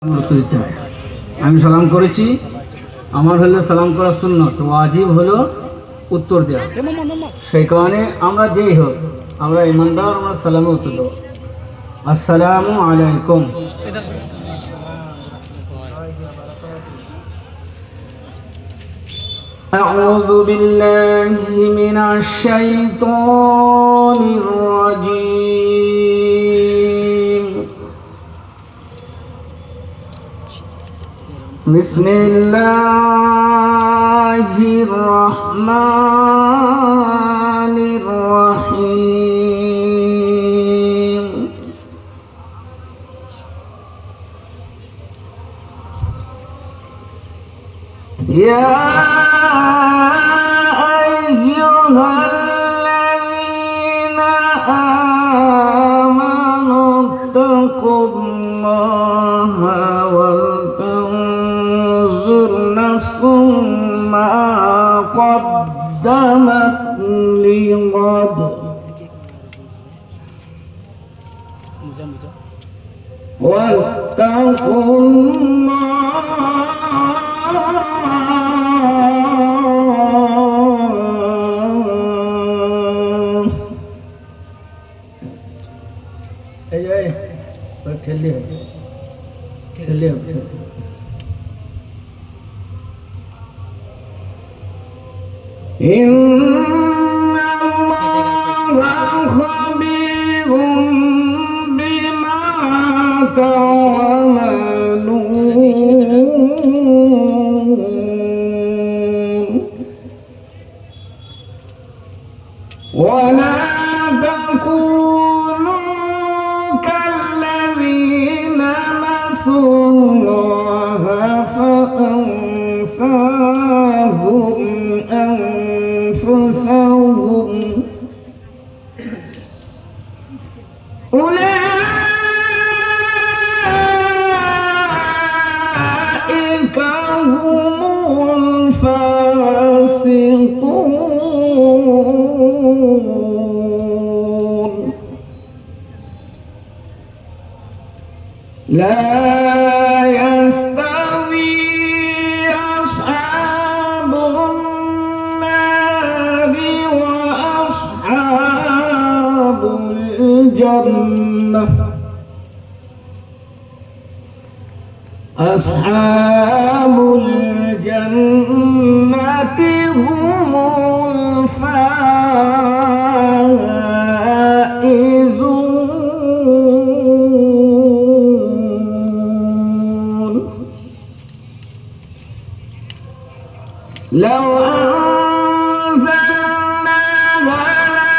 গুরুত্ব দিতে হয়। আমি সালাম করেছি, আমার হলো সালাম করা সুন্নত, ওয়াজিব হলো উত্তর দেওয়া। সেই কারণে আমরা যেই হোক, আমরা ইমানদার, আমরা সালামে উত্তর দেবো, আসসালামু আলাইকুম। أعوذ بالله من الشيطان الرجيم. بسم الله الرحمن الرحيم. يا أيها الذين آمنوا اتقوا الله ولتنظر نفس ما قدمت لغد واتقوا إن الله خبير بما تعملون ولا تكونوا كالذين نسوا الله فأنساهم أنفسهم أولئك هم الفاسقون لا يستوي أصحاب النار وأصحاب الجنة أصحاب الجنة هم الفائزون لو أنزلنا هذا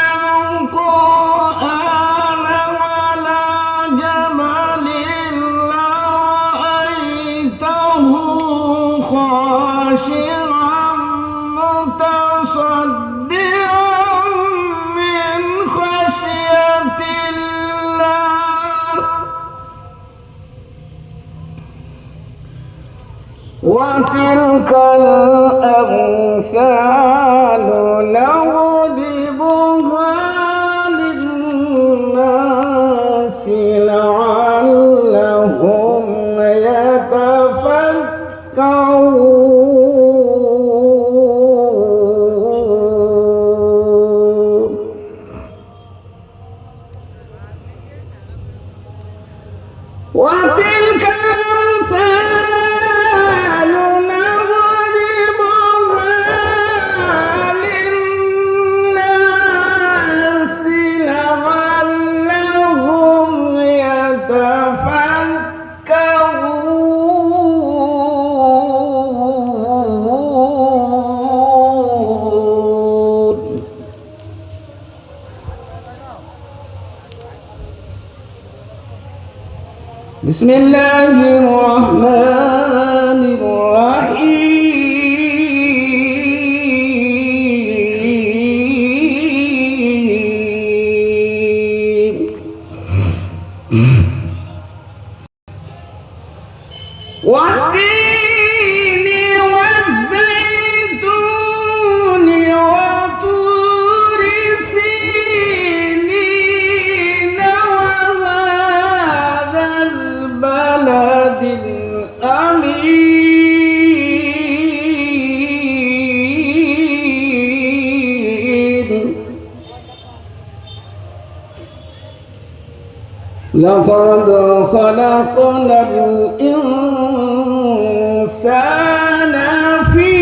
القرآن على جبل لرأيته خاشعا متصدعا من خشية الله وتلك الأمثال نضربها للناس لعلهم يتفكرون وتلك الأمثال نضربها للناس لعلهم يتفكرون بسم الله الرحمن الرحيم والتين والزيتون وطور سينين وهذا البلد لقد خلقنا الإنسان في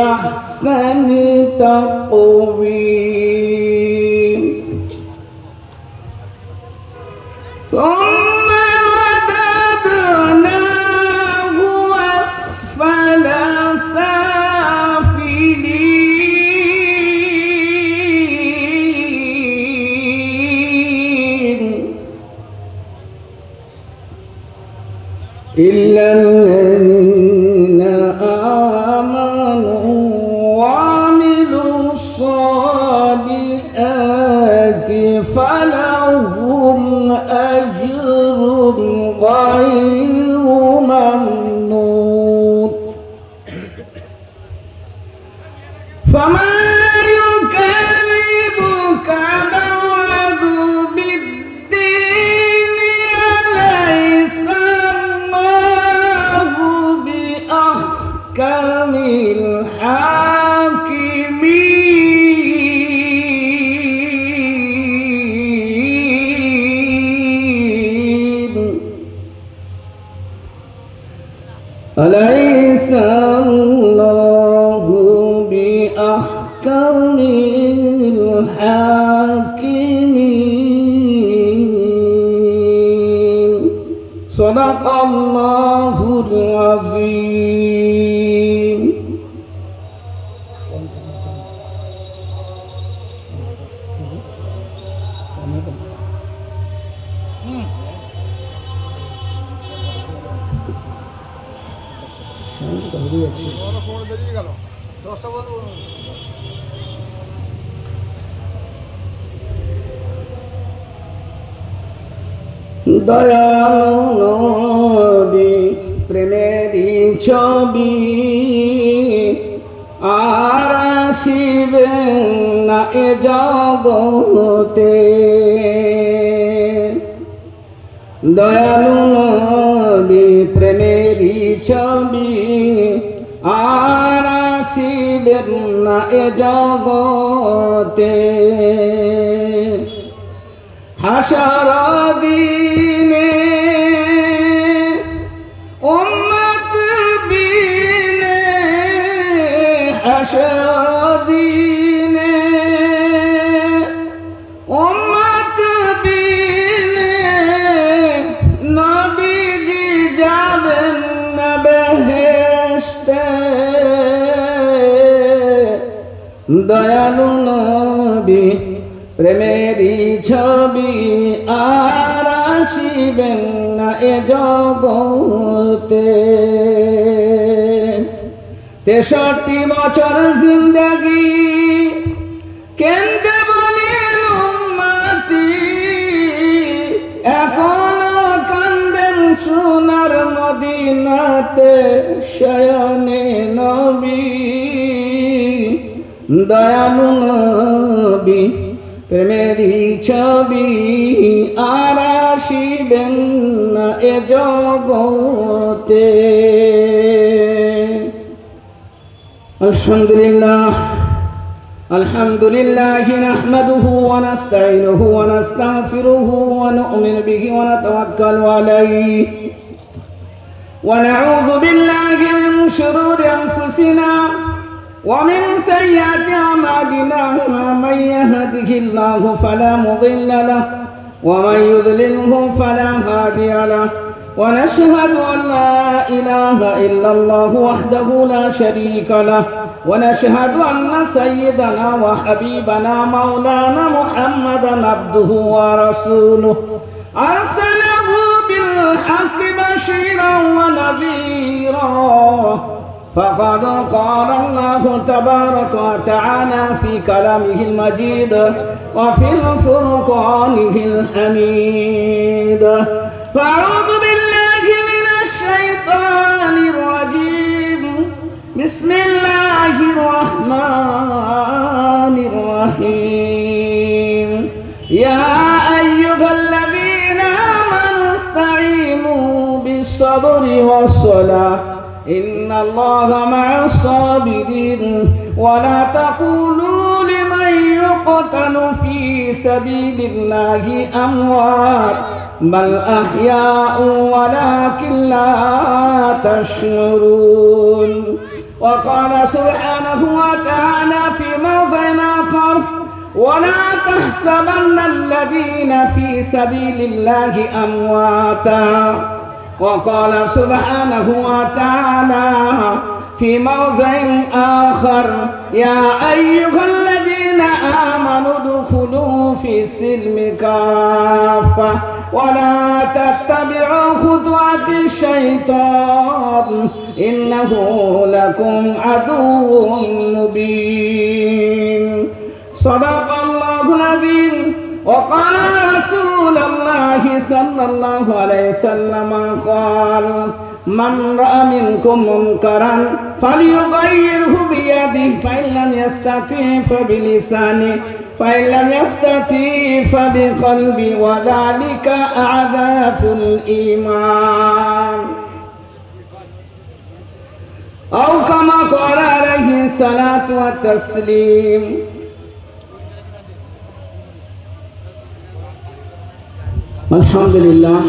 أحسن تقويم ثم رددناه أسفل سافلين إلا الذين آمنوا وعملوا الصالحات فلهم أجر غير ممنون فما يكذبك بعد بالدين أليس الله بأحكم الحاكمين أليس الله بأحكم الحاكمين صدق الله العظيم দয়ালু নবী প্রেমেরই ছবি আর আসিবেন না এ জগতে দয়ালু নবী প্রেমেরই ছবি আর আসিবেন না এ জগতে হাসর দিনে উম্মত বিনে হাসর দিনে উম্মত বিনে নবীজি যাবেন না বেহেশতে দয়ালু নবী প্রেমেরই ছবি আর আসিবেন না এ জগতে 63 বছর জিন্দেগি কেন্দে বলেন উম্মতি এখনো কান্দেন সোনার মদিনাতে শয়নে নবী দয়ালু নবী প্রেমেরই ছবি আর আসিবেন না এ জগতে আলহামদুলিল্লাহ আলহামদুলিল্লাহ নাহমাদুহু ওয়া নাস্তাঈনুহু ওয়া নাস্তাগফিরুহু ওয়া নু'মিনু বিহি ওয়া নাতাওয়াক্কালু আলাইহি ওয়া নাউযু বিল্লাহি মিন শুরুরি আনফুসিনা ومن سيئات أعمالنا من يهده الله فلا مضل له ومن يضلله فلا هادي له ونشهد أن لا إله إلا الله وحده لا شريك له ونشهد أن سيدنا وحبيبنا مولانا محمدا عبده ورسوله أرسله بالحق بشيرا ونذيرا فقد قال الله تبارك وتعالى في كلامه المجيد وفي الفرقانه الحميد فأعوذ بالله من الشيطان الرجيم بسم الله الرحمن الرحيم يا أيها الذين آمنوا استعينوا بالصبر والصلاة إن الله مع الصابرين ولا تقولوا لمن يقتل يقتل في سبيل الله أموات بل أحياء ولكن لا تشعرون وقال سبحانه وتعالى في موضع آخر ولا تحسبن الذين في سبيل الله أمواتا وقال سبحانه وتعالى في موضع آخر يا أيها الذين آمنوا ادخلوا في السلم كافة ولا تتبعوا خطوات الشيطان إنه لكم عدو مبين صدق الله العظيم وقال رسول الله صلى الله عليه وسلم قال من رأى منكم منكرا فليغيره بيده فإن لم يستطع فبلسانه فإن لم يستطع فبقلبه وذلك أضعف الإيمان أو كما قال عليه الصلاة والتسليم আলহামদুলিল্লাহ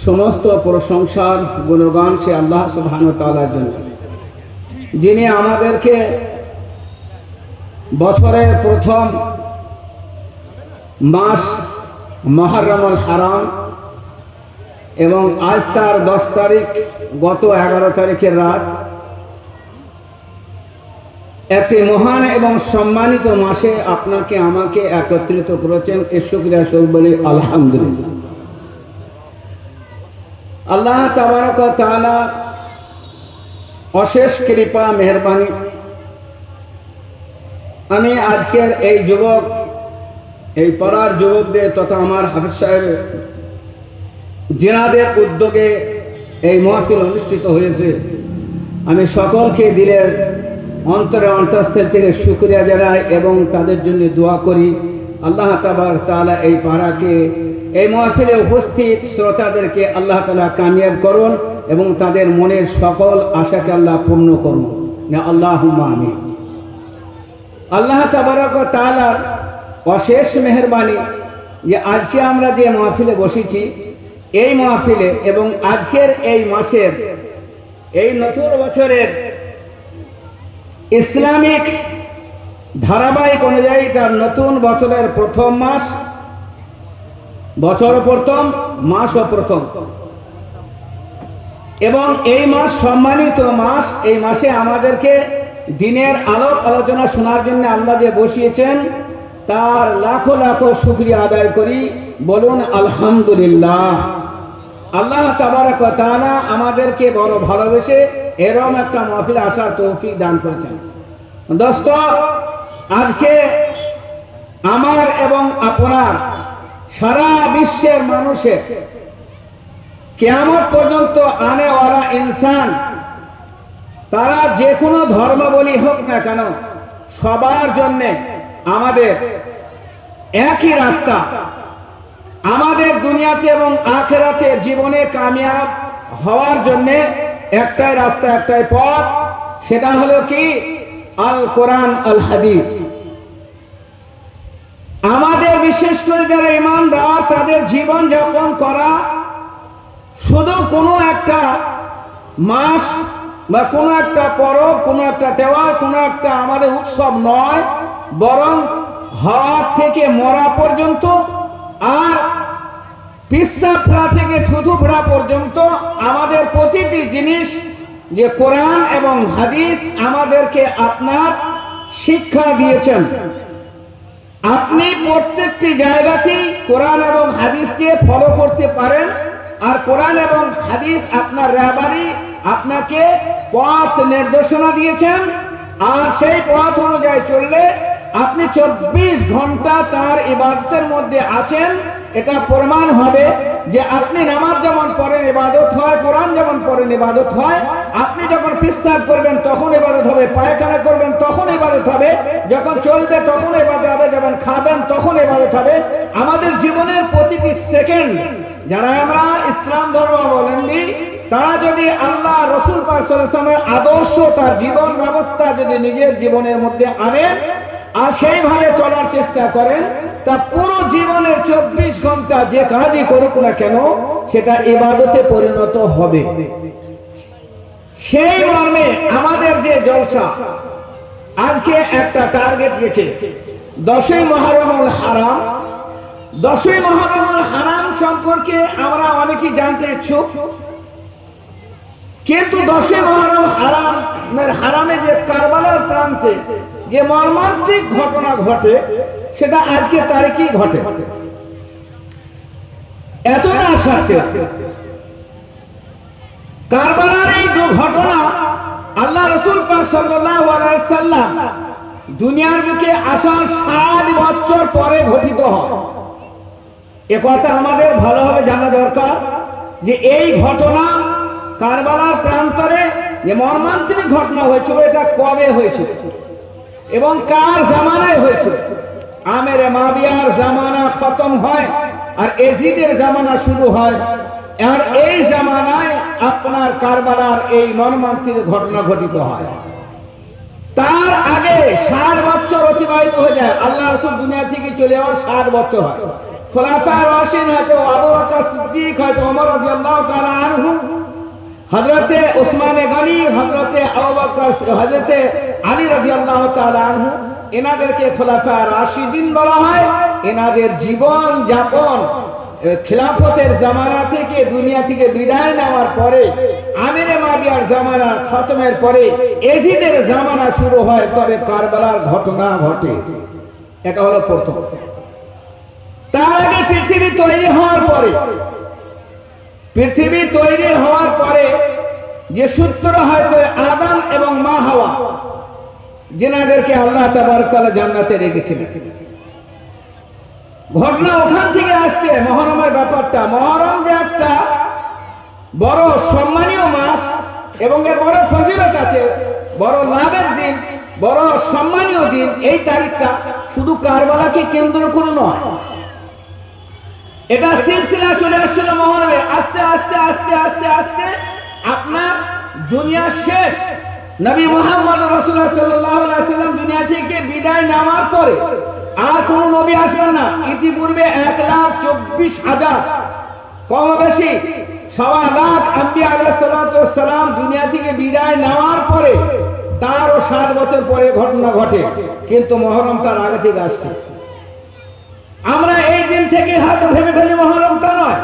সমস্ত প্রশংসার গুণগান সে আল্লাহ সুবহানাহু ওয়া তাআলার জন্য যিনি আমাদেরকে বছরের প্রথম মাস মুহররমুল হারাম এবং আজ তার 10 তারিখ গত 11 তারিখের রাত একটি মহান এবং সম্মানিত মাসে আপনাকে আমাকে একত্রিত করেছেন এর শুকরিয়া স্বরূপ বলি আলহামদুলিল্লাহ আল্লাহ তাবারক ওয়া তাআলা অশেষ কৃপা মেহেরবানি আমি আজকের এই যুবক এই পাড়ার যুবকদের তথা আমার হাফেজ সাহেব জিনাদের উদ্যোগে এই মাহফিল অনুষ্ঠিত হয়েছে আমি সকলকে দিলের অন্তরে অন্তঃস্থল থেকে শুকরিয়া জানাই এবং তাদের জন্য দোয়া করি আল্লাহ তাবারক তাআলা এই পাড়াকে এই মাহফিলে উপস্থিত শ্রোতাদেরকে আল্লাহ তাআলা কামিয়াব করুন এবং তাদের মনের সকল আশাকে আল্লাহ পূর্ণ করুন না আল্লাহুম্মা আমিন আল্লাহ তাবারক ওয়া তাআলার অশেষ মেহেরবানি যে আজকে আমরা যে মাহফিলে বসেছি এই মাহফিলে এবং আজকের এই মাসের এই নতুন বছরের ইসলামিক ধারাবাহিক অনুযায়ী তার নতুন বছরের প্রথম মাস বছর প্রথম মাসও প্রথম এবং এই মাস সম্মানিত মাস এই মাসে আমাদেরকে দিনের আলোক আলোচনা শোনার জন্য আল্লাহ যে বসিয়েছেন তার লাখো লাখো শুকরিয়া আদায় করি বলুন আলহামদুলিল্লাহ আল্লাহ তাবারক ওয়া তাআলা আমাদেরকে বড় ভালোবেসে এরকম একটা মাহফিলে আসার তৌফিক দান করেছেন দোস্ত আজকে আমার এবং আপনার সারা বিশ্বের মানুষের কিয়ামত পর্যন্ত আনেওয়ালা ইনসান তারা যে কোনো ধর্মাবলী হোক না কেন সবার জন্য আমাদের একই রাস্তা আমাদের দুনিয়াতে এবং আখিরাতের জীবনে কামিয়াব হওয়ার জন্য একটাই রাস্তা একটাই পথ সেটা হলো কি আল কোরআন আল হাদিস আমাদের বিশেষ করে যারা ঈমানদার তাদের জীবন যাপন করা শুধু কোনো একটা মাস বা কোনো একটা পরব কোনো একটা তেওয়ার কোনো একটা আমাদের উৎসব নয় বরং হওয়া থেকে মরা পর্যন্ত আর পিচ্ছাপ ফেলা থেকে থুথু ফেলা পর্যন্ত আমাদের প্রতিটি জিনিস যে কোরআন এবং হাদিস আমাদেরকে আপনার শিক্ষা দিয়েছেন আপনি প্রত্যেকটি জায়গাতেই কোরআন এবং হাদিসকে ফলো করতে পারেন আর কোরআন এবং হাদিস আপনার রাহবারি আপনাকে পথ নির্দেশনা দিয়েছেন আর সেই পথ অনুযায়ী চললে আপনি 24 ঘন্টা তার ইবাদতের মধ্যে আছেন এটা প্রমাণ হবে যে আপনি নামাজ যেমন পড়েন ইবাদত হয় কোরআন যেমন পড়েন ইবাদত হয় আপনি যখন পেশাব করবেন তখন ইবাদত হবে পায়খানা করবেন তখন ইবাদত হবে যখন চলবে তখন ইবাদত হবে যখন খাবেন তখন ইবাদত হবে আমাদের জীবনের প্রতিটি সেকেন্ড যারা আমরা ইসলাম ধর্মাবলম্বী তারা যদি আল্লাহ রাসূল পাক সাল্লাল্লাহু আলাইহি ওয়াসাল্লামের আদর্শ তার জীবন ব্যবস্থা যদি নিজের জীবনের মধ্যে আনেন আর সেইভাবে চলার চেষ্টা করেন, তা পুরো জীবনের 24 ঘন্টা যে কাজই করুক না কেন সেটা ইবাদতে পরিণত হবে। সেই মর্মে আমাদের যে জলসা, আজকে একটা টার্গেট রেখে 10ই মুহররমুল হারাম, 10ই মুহররমুল হারাম সম্পর্কে আমরা অনেকেই জানতে ইচ্ছুক, কিন্তু 10ই মুহররম হারামে যে কারবালার প্রান্তে যে মর্মান্তিক ঘটনা ঘটে সেটা আজকে তারিখেই ঘটে। এতটা সত্ত্বেও কারবালার এই দুর্ঘটনা আল্লাহ রাসূল পাক সাল্লাল্লাহু আলাইহি সাল্লাম দুনিয়ার বুকে আসার 60 বছর পরে ঘটিত হয়। এ কথা আমাদের ভালোভাবে জানা দরকার যে এই ঘটনা কারবালার প্রান্তরে যে মর্মান্তিক ঘটনা হয়েছিল এটা কবে হয়েছিল এবং কার জামানায় হয়েছিল। আমের মাবিয়ার জামানা খতম হয় আর এজিদের জামানা শুরু হয়, আর এই জামানায় আপনার কারবালার এই মর্মান্তিক ঘটনা ঘটিত হয়। তার আগে 60 বছর অতিবাহিত হয়ে যায়। আল্লাহ রাসূল দুনিয়া থেকে চলে যাওয়ার 60 বছর হয়। খোলাফায়ে রাশিদিন হয়তো আবু বকর সিদ্দিক, হয়তো ওমর রাদিয়াল্লাহু তাআলা আনহু, হযরতে ওসমান গনি, হযরতে আবু বকর, হযরতে আলী রাদিয়াল্লাহু তাআলা আনহু, এনাদেরকে খোলাফায়ে রাশিদিন বলা হয়। এনাদের জীবন যাপন খিলাফতের জামানা থেকে দুনিয়া থেকে বিদায় নেওয়ার পরে আমিরে মাবিয়ার জামানা খতমের পরে এজিদের জামানা শুরু হয়, তবে কারবালার ঘটনা ঘটে। এটা হলো প্রথম। তার আগে পৃথিবী তৈরি হওয়ার পরে যে সূত্র হয়তো আদম এবং মা হাওয়া, যেনাদেরকে আল্লাহ তাবারক ওয়া তাআলা জান্নাতে রেখেছিলেন, ঘটনা ওখান থেকে আসছে। মুহররমের ব্যাপারটা, মুহররম যে একটা বড় সম্মানীয় মাস এবং এর বড় ফজিলত আছে, বড় লাভের দিন, বড় সম্মানীয় দিন। এই তারিখটা শুধু কারবালাকে কেন্দ্র করে নয়, এটা সিলসিলা চলে আসছিল মুহররমে। আস্তে আস্তে আস্তে আস্তে আস্তে আপনার দুনিয়া শেষ, নবী মুহাম্মদ রাসূলুল্লাহ সাল্লাল্লাহু আলাইহি ওয়াসাল্লাম দুনিয়া থেকে বিদায় নেওয়ার পরে আর কোন নবী আসবেন না। ইতিপূর্বে 1,24,000 কম বেশি 1.25 লাখ আম্বিয়া আলাইহিস সালাতু ওয়াস সালাম দুনিয়া থেকে বিদায় নেওয়ার পরে তারও 60 বছর পরে ঘটনা ঘটে, কিন্তু মুহররম তার আগে থেকে আসছে। আমরা এই দিন থেকে হয়তো ভেবে ফেলি মুহররম তা নয়।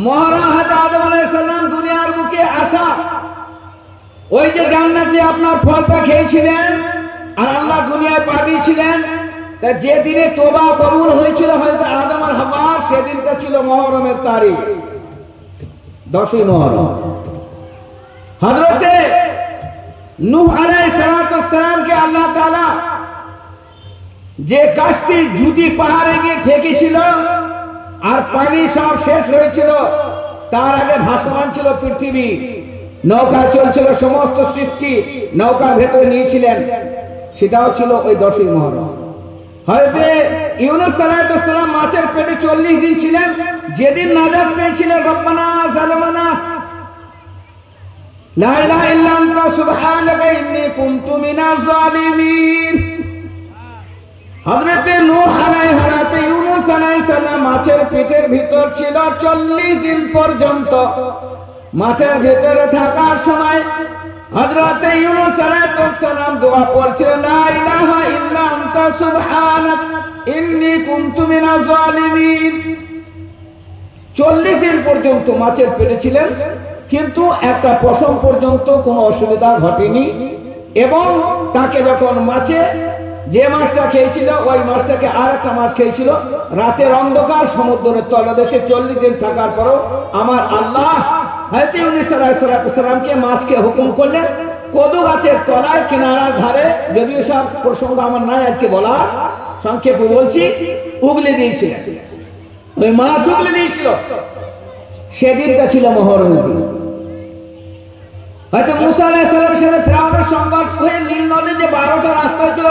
মুহররম হযরত আদম আলাইহিস সালাম দুনিয়ার বুকে আসা, ওই যে জান্নাতে আপনার ফলটা খেয়েছিলেন আর আল্লাহ দুনিয়ায় পাঠিয়েছিলেন, তা যে দিনে তওবা কবুল হয়েছিল হযরত আদম আর হাওয়ার, সেদিনটা ছিল মুহররমের তারিখ 10ই মুহররম। হযরতে নূহ আলাইহিস সালাতু ওয়াস সালামকে আল্লাহ তাআলা যে কাশতি জুদি পাহাড়ে গিয়ে ঠেকেছিল আর পানি সব শেষ হয়েছিল, তার আগে ভাসমান ছিল পৃথিবী, নৌকা চলছিল, সমস্ত সৃষ্টি নৌকার ভেতরে নিয়েছিলেন, সেটাও ছিল ওই 10ই মুহররম। হযরতে ইউনূস আলাইহিস সালাম মাছের পেটে 40 দিন ছিলেন, যেদিন নাজাত পেয়েছিলেন, রব্বানা যালামানা লা ইলাহা ইল্লা আনতা সুবহানাকা ইন্নী কুনতু মিনাজ জালিমিন। হযরতে নূহ হযরতে ইউনূস আলাইহিস সালাম মাছের পেটের ভিতর ছিল 40 দিন পর্যন্ত। মাছের ভিতরে থাকার সময় হযরতে ইউনূস আলাইহিস সালাম দোয়া করছিলেন, লা ইলাহা ইল্লা আনতা সুবহানাক ইন্নী কুনতু মিনাজ জালিমিন। 40 দিন পর্যন্ত মাছের পেটে ছিলেন, কিন্তু একটা পশম পর্যন্ত কোনো অসুবিধা ঘটেনি। এবং তাকে যখন যে মাছটা খেয়েছিল, ওই মাছটাকে আর একটা মাছ খেয়েছিল। রাতের অন্ধকার সমুদ্রের তলদেশে 40 দিন থাকার পরও আমার আল্লাহ হযরত ইউনূস আলাইহিস সালামকে মাছকে হুকুম করলেন কদু গাছের তলায় কিনারার ধারে, যদিও সব প্রসঙ্গ আমার নাই আজকে বলার, সংক্ষেপে বলছি, উগলে দিয়েছিলেন। ওই মাছ উগলে দিয়েছিল, সেদিনটা ছিল মুহররমের দিন। হয়তো মুসা আলাইহিস সালামের সাথে ফিরআউনের সংঘর্ষ হয়ে নীল নদে যে 12টা রাস্তা ছিল,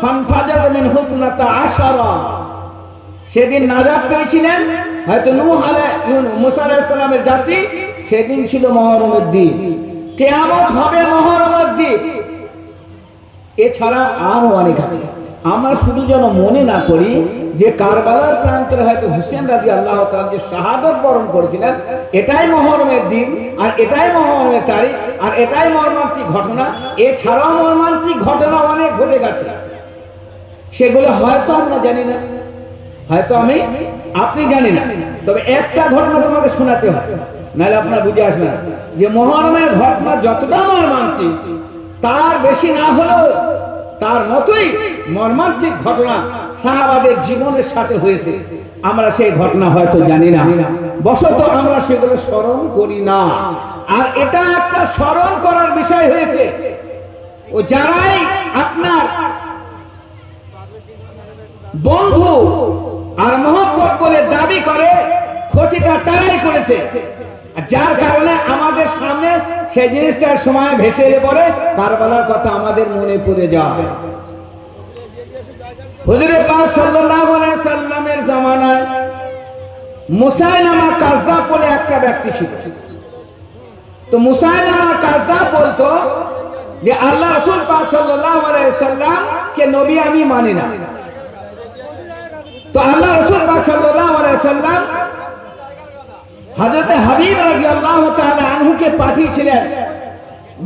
ফানফাজারা মিন হুসনাতা আশারা, সেদিন নাজাত পেয়েছিলেন হয়তো মুসা আলাইহিস সালামের জাতি। সেদিন ছিল মুহররমের দিন। কিয়ামত হবে মুহররমের দিন। এছাড়া আরো অনেক আছে। আমরা শুধু যেন মনে না করি যে কারবালার প্রান্তরে হয়তো হুসেন রাদিয়াল্লাহু তাআলা যে শাহাদত বরণ করেছিলেন, এটাই মহরমের দিন, আর এটাই মহরমের তারিখ, আর এটাই মর্মান্তিক ঘটনা। এছাড়াও মর্মান্তিক ঘটনা অনেক ঘটে গেছে, সেগুলো হয়তো আমরা জানি না, হয়তো আপনি জানি না। তবে একটা ঘটনা তোমাকে শোনাতে হয়, নাহলে আপনার বুঝে আসবে না যে মহরমের ঘটনা যতটা মর্মান্তিক, তার বেশি না হলেও তার মতোই মর্মান্তিক ঘটনা সাহাবাদের জীবনের সাথে হয়েছে। আমরা সেই ঘটনা হয়তো জানি না, বশত আমরা সেগুলো স্মরণ করি না। আর এটা একটা স্মরণ করার বিষয় হয়েছে, ও যারাই আপনার বন্ধু আর মহব্বত বলে দাবি করে, ক্ষতিটা তারাই করেছে। যার কারণে আমাদের সামনে সেই জিনিসটার সময় ভেসে এলে পরে কারবালার কথা আমাদের মনে পড়ে যায়। হুজুরে পাক সাল্লাল্লাহু আলাইহি সাল্লামের জামানায় মুসাইলামা কাযযাব বলে একটা ব্যক্তি ছিল। তো মুসাইলামা কাযযাব বলতো যে আল্লাহ রাসূল পাক সাল্লাল্লাহু আলাইহি সাল্লাম কে নবী আমি মানি না। তো আল্লাহ রাসূল পাক সাল্লাল্লাহু আলাইহি সাল্লাম হযরত হাবিব রাদিয়াল্লাহু তাআলা আনহুকে পাঠিয়েছিলেন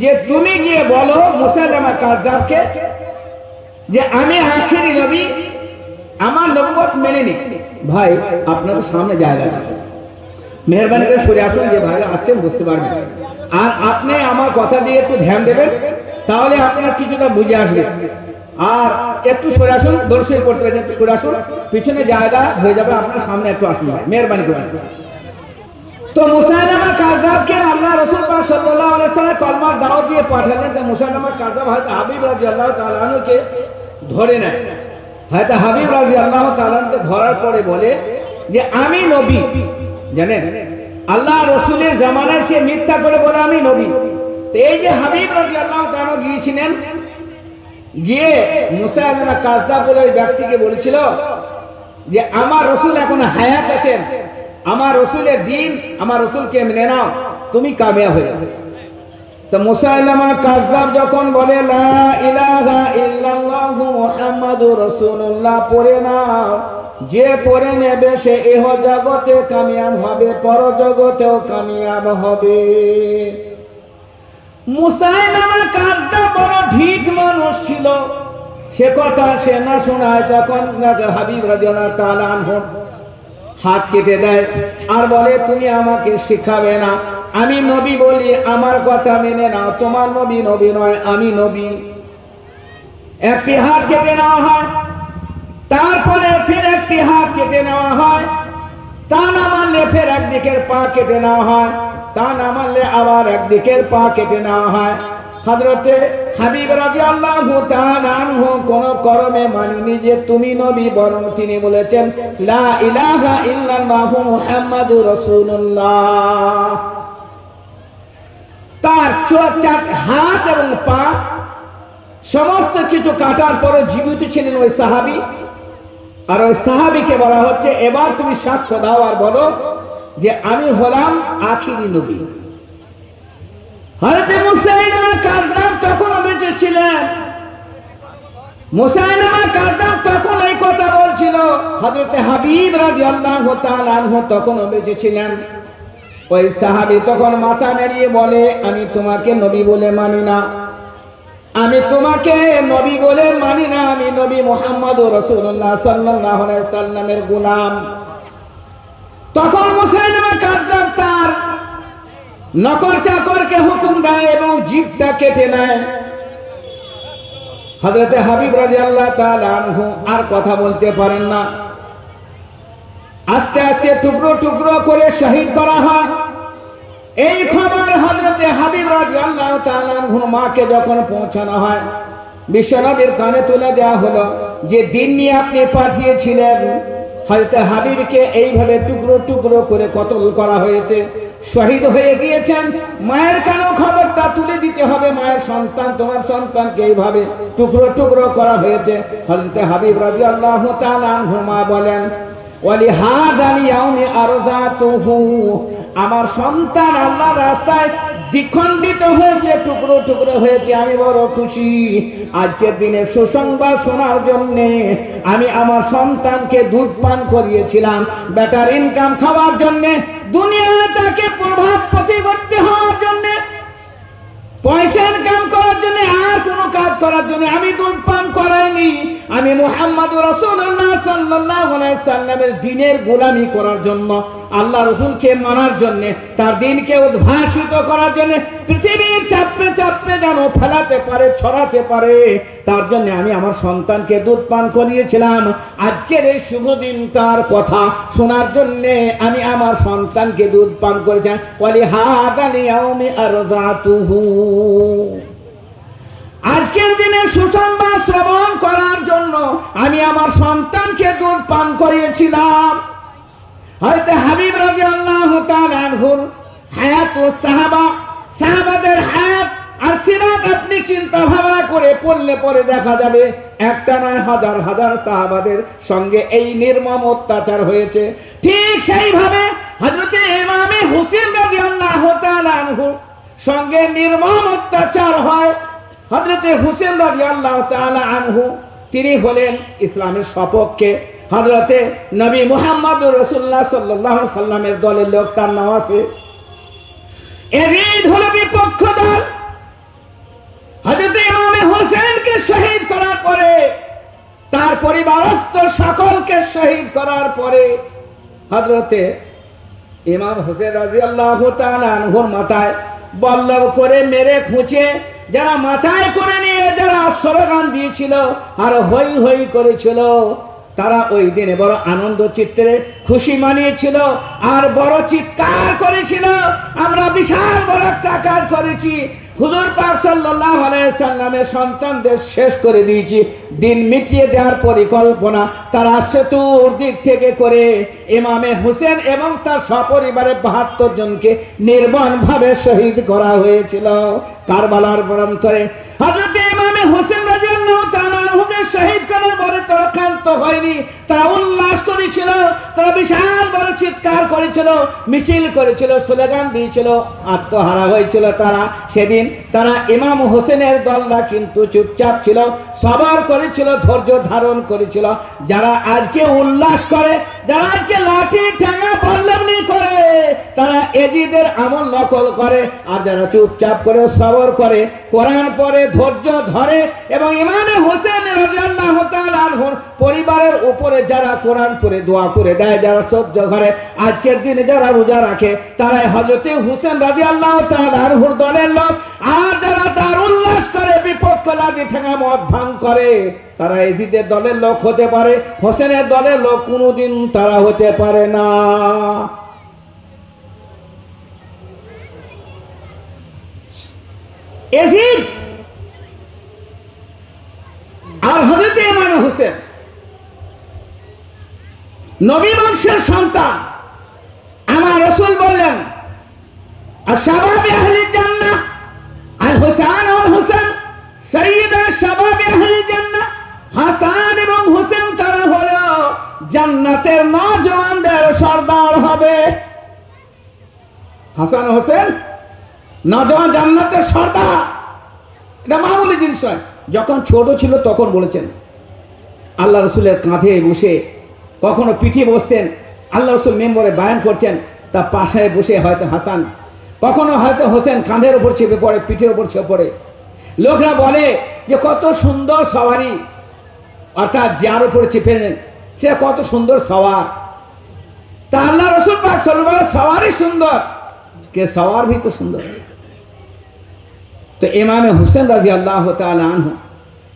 যে তুমি গিয়ে বলো মুসাইলামা কাযযাবকে যে আমি আখিরি নবী, আমার নবুয়ত মেনে নি। ভাই আপনাদের সামনে জায়গা আছে, মেহেরবানি করে সরে আসুন, যে ভাইরা আসছেন বুঝতে পারবেন। আর আপনি আমার কথা দিয়ে একটু ধ্যান দেবেন, তাহলে আপনার কিছুটা বুঝে আসবে। আর একটু সরে আসুন, দর্শক করতে পারেন, একটু সরে আসুন, পিছনে জায়গা হয়ে যাবে, আপনার সামনে একটু আসুন ভাই, মেহেরবানি করে। তো মুসাইলামা কাযযাবকে আল্লাহ রাসূল পাক সাল্লাল্লাহু আলাইহি ওয়াসাল্লাম কলমার দাওয়াত দিয়ে পাঠালেন। তো মুসাইলামা কাযযাব হযরত হাবিব রাদিয়াল্লাহু তাআলা আনহুকে ধরে নেয়। হযরত হাবিব রাদিয়াল্লাহু তাআলা আনহুকে ধরার পরে বলে যে আমি নবী। জানেন আল্লাহ রাসূলের জামানায় সে মিথ্যা করে বলে আমি নবী। তো এই যে হাবিব রাদিয়াল্লাহু তাআলা গিয়েছিলেন, গিয়ে মুসাইলামা কাযযাব বলে ওই ব্যক্তিকে বলেছিল যে আমার রাসূল এখন হায়াত আছেন, আমার রাসূলের দ্বীন, আমার রাসূলকে মেনে নাও, তুমি কামিয়াব হয়ে যাবে। তো মুসাইলামা কাযযাব যখন বলে লা ইলাহা ইল্লাল্লাহু মুহাম্মাদুর রাসূলুল্লাহ পড়ে নাও, যে পড়ে নেবে সে ইহ জগতে কামিয়াব হবে, পর জগতেও কামিয়াব হবে। মুসাইলামা কাযযাব বড় ঢিঠ মানুষ ছিল, সে কথা সে না শোনায় তখন হাবিব রাদিয়াল্লাহু তাআলা আনহু হাত কেটে দেয় আর বলে তুমি আমাকে শিখাবে না, আমি নবী বলি আমার কথা মেনে নাও, তোমার নবী নবী নয়, আমি নবী। একটি হাত কেটে নেওয়া হয়, তারপরে ফের একটি হাত কেটে নেওয়া হয়, তা না মানলে ফের একদিকের পা কেটে নেওয়া হয়, তা না মানলে আবার একদিকের পা কেটে নেওয়া হয়। হযরতে হাবিব রাদিয়াল্লাহু তাআলা আনহু কোন কর্মে মানেনি যে তুমি নবী, বরং তিনি বলেছেন লা ইলাহা ইল্লাল্লাহু মুহাম্মাদুর রাসূলুল্লাহ। তার হাত এবং পা সমস্ত কিছু কাটার পরে জীবিত ছিলেন ওই সাহাবী। আর ওই সাহাবীকে বলা হচ্ছে এবার তুমি সাক্ষ্য দাও আর বলো যে আমি হলাম আখিরি নবী। হযরত মুসাইলামা কাযযাব তখন বেঁচে ছিলেন। মুসাইলামা কাযযাব তখন এই কথা বলছিল, হযরত হাবিব রাদিয়াল্লাহু তাআলা আনহু তখন বেঁচে ছিলেন। ওই সাহাবী তখন মাথা নাড়িয়ে বলে আমি তোমাকে নবী বলে মানি না, আমি তোমাকে নবী বলে মানি না, আমি নবী মুহাম্মদুর রাসূলুল্লাহ সাল্লাল্লাহু আলাইহি সাল্লামের গোলাম। তখন মুসাইলামা কাযযাব তার নকর চাকরকে হুকুম দেয় এবং জিভটা কেটে নেয়। হযরত হাবিব রাদিয়াল্লাহু তাআলা আনহু আর কথা বলতে পারেন না, আস্তে আস্তে টুকরো টুকরো করে শহীদ করা হয়। এই খবর হযরত হাবিব রাদিয়াল্লাহু তাআলা আনহুর মাকে যখন পৌঁছানো হয়, বিশ্বনবীর কানে তুলে দেওয়া হলো যে দিন নিয়ে আপনি পাঠিয়েছিলেন, হযরত হাবিবকে এইভাবে টুকরো টুকরো করে কতল করা হয়েছে, শহীদ হয়ে গিয়েছেন। মায়ের কানেও খবরটা তুলে দিতে হবে, মায়ের সন্তান তোমার সন্তানকে এইভাবে টুকরো টুকরো করা হয়েছে। হযরত হাবিব রাদিয়াল্লাহু তাআলা আনহু মা বলেন ওয়ালিহাদাল ইয়াউমি আরযাতুহু, আমার সন্তান আল্লাহর রাস্তায় দ্বিখণ্ডিত হয়েছে, টুকরো টুকরো হয়েছে। আমি বড় খুশি আজকের দিনে সুসংবাদ শোনার জন্য। আমি আমার সন্তানকে দুধ পান করিয়েছিলাম বেটার ইনকাম খাওয়ার জন্য, দুনিয়া তাকে প্রভাব প্রতিপত্তি হওয়ার জন্য, পয়সা ইনকাম করার জন্য, আর কোন কাজ করার জন্য আমি দুধ পান করাইনি। আমি মুহাম্মদুর রাসূলুল্লাহ সাল্লাল্লাহু আলাইহি সাল্লামের দ্বীনের গোলামি করার জন্য, আল্লাহ রাসূলকে মানার জন্য, তার দ্বীনকে উদ্ভাসিত করার জন্য, পৃথিবীর চাপে চাপে যেন ফেলাতে পারে, ছড়াতে পারে, তার জন্য আমি আমার সন্তানকে দুধ পান করিয়েছিলাম। আজকের এই শুভ দিন তার কথা শোনার জন্য আমি আমার সন্তানকে দুধ পান করেছিলাম। ওয়ালি হাদাল ইয়াউমি আরযাতুহু, আজকের দিনে সুসংবাদ শ্রবণ করার জন্য আমি আমার সন্তানকে দুধ পান করিয়েছিলাম। হযরত হাবিব রাদিয়াল্লাহু তাআলা আনহুর হায়াত ও সাহাবাদের হায়াত আর সিরাত আপনি চিন্তা ভাবনা করে পড়লে পরে দেখা যাবে একটা নয় হাজার হাজার সাহাবাদের সঙ্গে এই নির্মম অত্যাচার হয়েছে। ঠিক সেইভাবে হযরত ইমামে হুসাইন রাদিয়াল্লাহু তাআলা আনহুর সঙ্গে নির্মম অত্যাচার হয়। হযরতে হুসেন রাদিয়াল্লাহু তাআলা আনহু তিনি হলেন ইসলামের সপক্ষে হযরতে নবী মুহাম্মদুর রাসূলুল্লাহ সাল্লাল্লাহু আলাইহি সাল্লামের দলের লোক, তার নাম আছে ইয়াজিদ, হলো বিপক্ষ দল। হযরতে ইমামে হোসেনকে শহীদ করার পরে, তার পরিবারস্থ সকলকে শহীদ করার পরে হযরতে ইমাম হোসেন রাদিয়াল্লাহু তাআলা আনহুর মাথায় বল্লভ করে মেরে খুঁচে যারা মাথায় করে নিয়ে যারা স্লোগান দিয়েছিল আর হই হই করেছিল, তারা ওই দিনে বড় আনন্দ চিত্রে খুশি মানিয়েছিল আর বড় চিৎকার করেছিল, আমরা বিশাল বড় একটা কাজ করেছি, হুজুর পাক সাল্লাল্লাহু আলাইহি সাল্লামের সন্তানদের শেষ করে দিয়েছি। দিন মিটিয়ে দেওয়ার পরিকল্পনা তারা চতুর্দিক থেকে করে ইমামে হোসেন এবং তার সপরিবারে 72 জনকে নির্মমভাবে শহীদ করা হয়েছিল কারবালার প্রান্তরে। হযরত ইমামে হোসেন রাদিয়াল্লাহু তাআলা আনহুকে শহীদ করার পরে তারা ক্ষান্ত হয়নি, তারা উল্লাস করেছিল, তারা বিশাল বড় চিৎকার করেছিল, মিছিল করেছিল, স্লোগান দিয়েছিল, আত্মহারা হয়েছিল তারা। সেদিন তারা ইমাম হোসেনের দলরা কিন্তু চুপচাপ ছিল, সবর করেছিল, ধৈর্য ধারণ করেছিল। যারা আজকে উল্লাস করে, যারা আজকে লাঠি ঠ্যাঙা বল্লভলি করে, তারা এজিদের আমল নকল করে, আর যারা চুপচাপ করে সবর করে, কোরআন পড়ে, ধৈর্য ধরে এবং ইমামে হোসেন রাদিয়াল্লাহু তাআলা আনহুর পরিবারের উপরে যারা কোরআন পড়ে দোয়া করে দেয়, যারা সহ্য করে, আজকের দিনে যারা রোজা রাখে, তারাই হযরতে হোসেন রাদিয়াল্লাহু তাআলা আনহুর দলের লোক। আর যারা তার উল্লাস করে, বিপক্ষ লাঠি ঠেঙা মদ ভাঙ করে, তারা এজিদের দলের লোক হতে পারে, হোসেনের দলের লোক কোনোদিন তারা হতে পারে না। এজিদ আর হযরত ইমাম হোসেন নবী বংশের সন্তান। আমার রাসূল বললেন আশবাবে আহলি জান্নাহ আল হুসাইন ওয়াল হুসাইন সাইয়্যিদা শাবাবে আহলি জান্নাহ। হাসান এবং হোসেন তারা হলো জান্নাতের নওজওয়ানদের সর্দার হবে। হাসান হোসেন নওজওয়ান জান্নাতের সর্দার, এটা মামুলি জিনিস নয়। যখন ছোট ছিল তখন বলেছেন আল্লাহ রসুলের কাঁধে বসে, কখনো পিঠে বসতেন, আল্লাহ রসুল মেম্বরে বায়ান করছেন, তার পাশে বসে হয়তো হাসান, কখনো হয়তো হোসেন কাঁধের উপর চেপে পড়ে, পিঠের উপর চেপে পড়ে। লোকরা বলে যে কত সুন্দর সওয়ারি, অর্থাৎ যার উপরে চেপে নেন সে কত সুন্দর সওয়ার। তা আল্লাহ রসুল পাক সাল্লাল্লাহু আলাইহি ওয়াসাল্লাম সওয়ারই সুন্দর, কে সওয়ার ভি তো সুন্দর। তো ইমামে হোসেন রাদিয়াল্লাহু তাআলা আনহু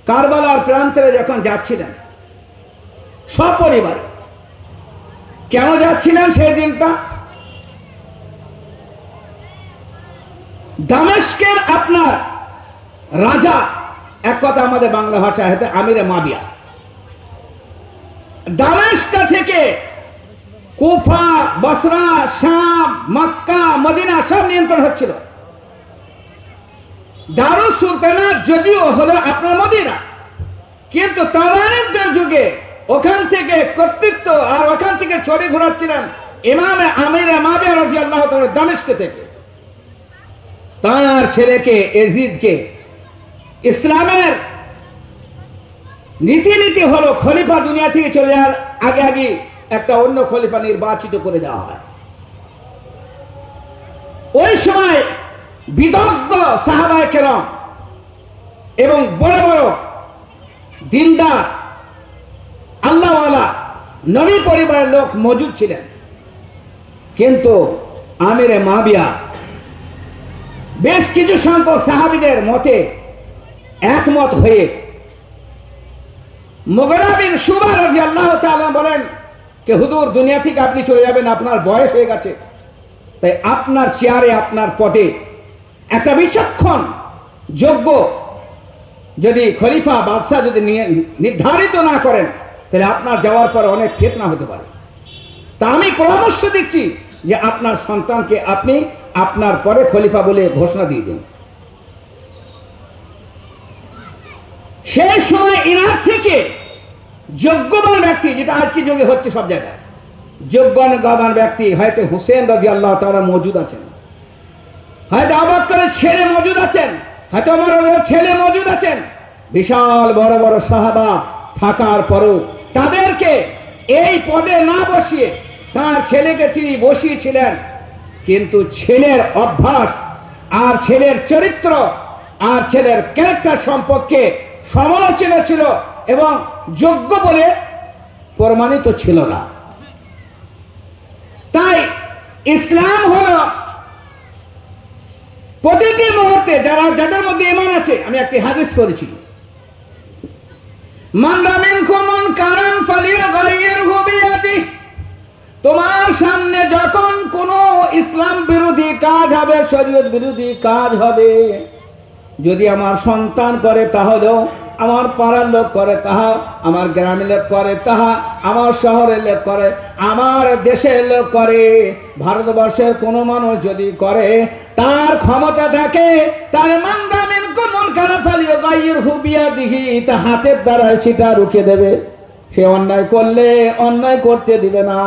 কারবালার প্রান্তরে যখন যাচ্ছিলেন সপরিবারে, কেন যাচ্ছিলেন সেই দিনটা? দামেস্কের আপনার রাজা, এক কথা আমাদের বাংলা ভাষায় হয়তো আমিরে মাবিয়া, দামেস্ক থেকে কুফা, বসরা, শাম, মক্কা, মদিনা সব নিয়ন্ত্রণ হচ্ছিল। দারুস সুলতানাত যদিও হলো আপনার মদিনা, কিন্তু তাওরানীদের যুগে ওখান থেকে কর্তৃত্ব আর ওখান থেকে ছড়ি ঘোরাচ্ছিলেন ইমামে আমিরে মাবিয়া রাদিয়াল্লাহু তাআলা দামেস্ক থেকে। তার ছেলেকে এজিদকে ইসলামের নীতি হলো খলিফা দুনিয়া থেকে চলে যাওয়ার আগে আগে একটা অন্য খলিফা নির্বাচিত করে দেওয়া হয়। ওই সময় বিদগ্ধ সাহাবায়ে কেরাম এবং বড় বড় দিনদার আল্লাহওয়ালা নবী পরিবারের লোক মজুদ ছিলেন, কিন্তু আমিরে মাবিয়া বেশ কিছু সংখ্যক সাহাবীদের মতে একমত হয়ে মুগিরা বিন শুবা রাদিয়াল্লাহু তাআলা বলেন যে হুজুর, দুনিয়া থেকে আপনি চলে যাবেন, আপনার বয়স হয়ে গেছে, তাই আপনার চেয়ারে আপনার পদে একটা বিচক্ষণ যোগ্য যদি খলিফা বাদশাহ যদি নির্ধারিত না করেন, তাহলে আপনার যাওয়ার পর অনেক ফিতনা হতে পারে। তা আমি পরামর্শ দিচ্ছি যে আপনার সন্তানকে আপনি আপনার পরে খলিফা বলে ঘোষণা দিয়ে দিন। সেই সময় ইনার থেকে যোগ্যবান ব্যক্তি, যেটা আর কি যোগে হচ্ছে সব জায়গায়, যোগ্যবান ব্যক্তি হয়তো হুসেন রাদিয়াল্লাহু তাআলা মজুদ আছেন, হয়তো আবু বকরের ছেলে মজুদ আছেন, হয়তো ওমরের ছেলে মজুদ আছেন, বিশাল বড় বড় সাহাবা থাকার পরও তাদেরকে এই পদে না বসিয়ে তার ছেলেকে তিনি বসিয়েছিলেন। কিন্তু ছেলের অভ্যাস আর ছেলের চরিত্র আর ছেলের ক্যারেক্টার সম্পর্কে সমালোচনা ছিল এবং যোগ্য বলে প্রমাণিত ছিল না। তাই ইসলাম হলো প্রতিটি মুহূর্তে যাদের মধ্যে ঈমান আছে, আমি একটি হাদিস পড়েছি, মান রাআ মিনকুম মুনকারান ফালিয়ুগাইয়িরহু বিয়াদিহি, তোমার সামনে যখন কোনো ইসলাম বিরোধী কাজ হবে, শরীয়ত বিরোধী কাজ হবে, যদি আমার সন্তান করে তাহলেও, আমার পাড়ার লোক করে তাহা, আমার গ্রামের লোক করে তাহা, আমার শহরের লোক করে, আমার দেশের লোক করে, ভারতবর্ষের কোনো মানুষ যদি করে, তার ক্ষমতা থাকে, তার মান রাআ মিনকুম মুনকারান ফালিয়ুগাইয়িরহু বিয়াদিহি, তা হাতের দ্বারা সেটা রুখে দেবে। সে অন্যায় করলে অন্যায় করতে দিবে না।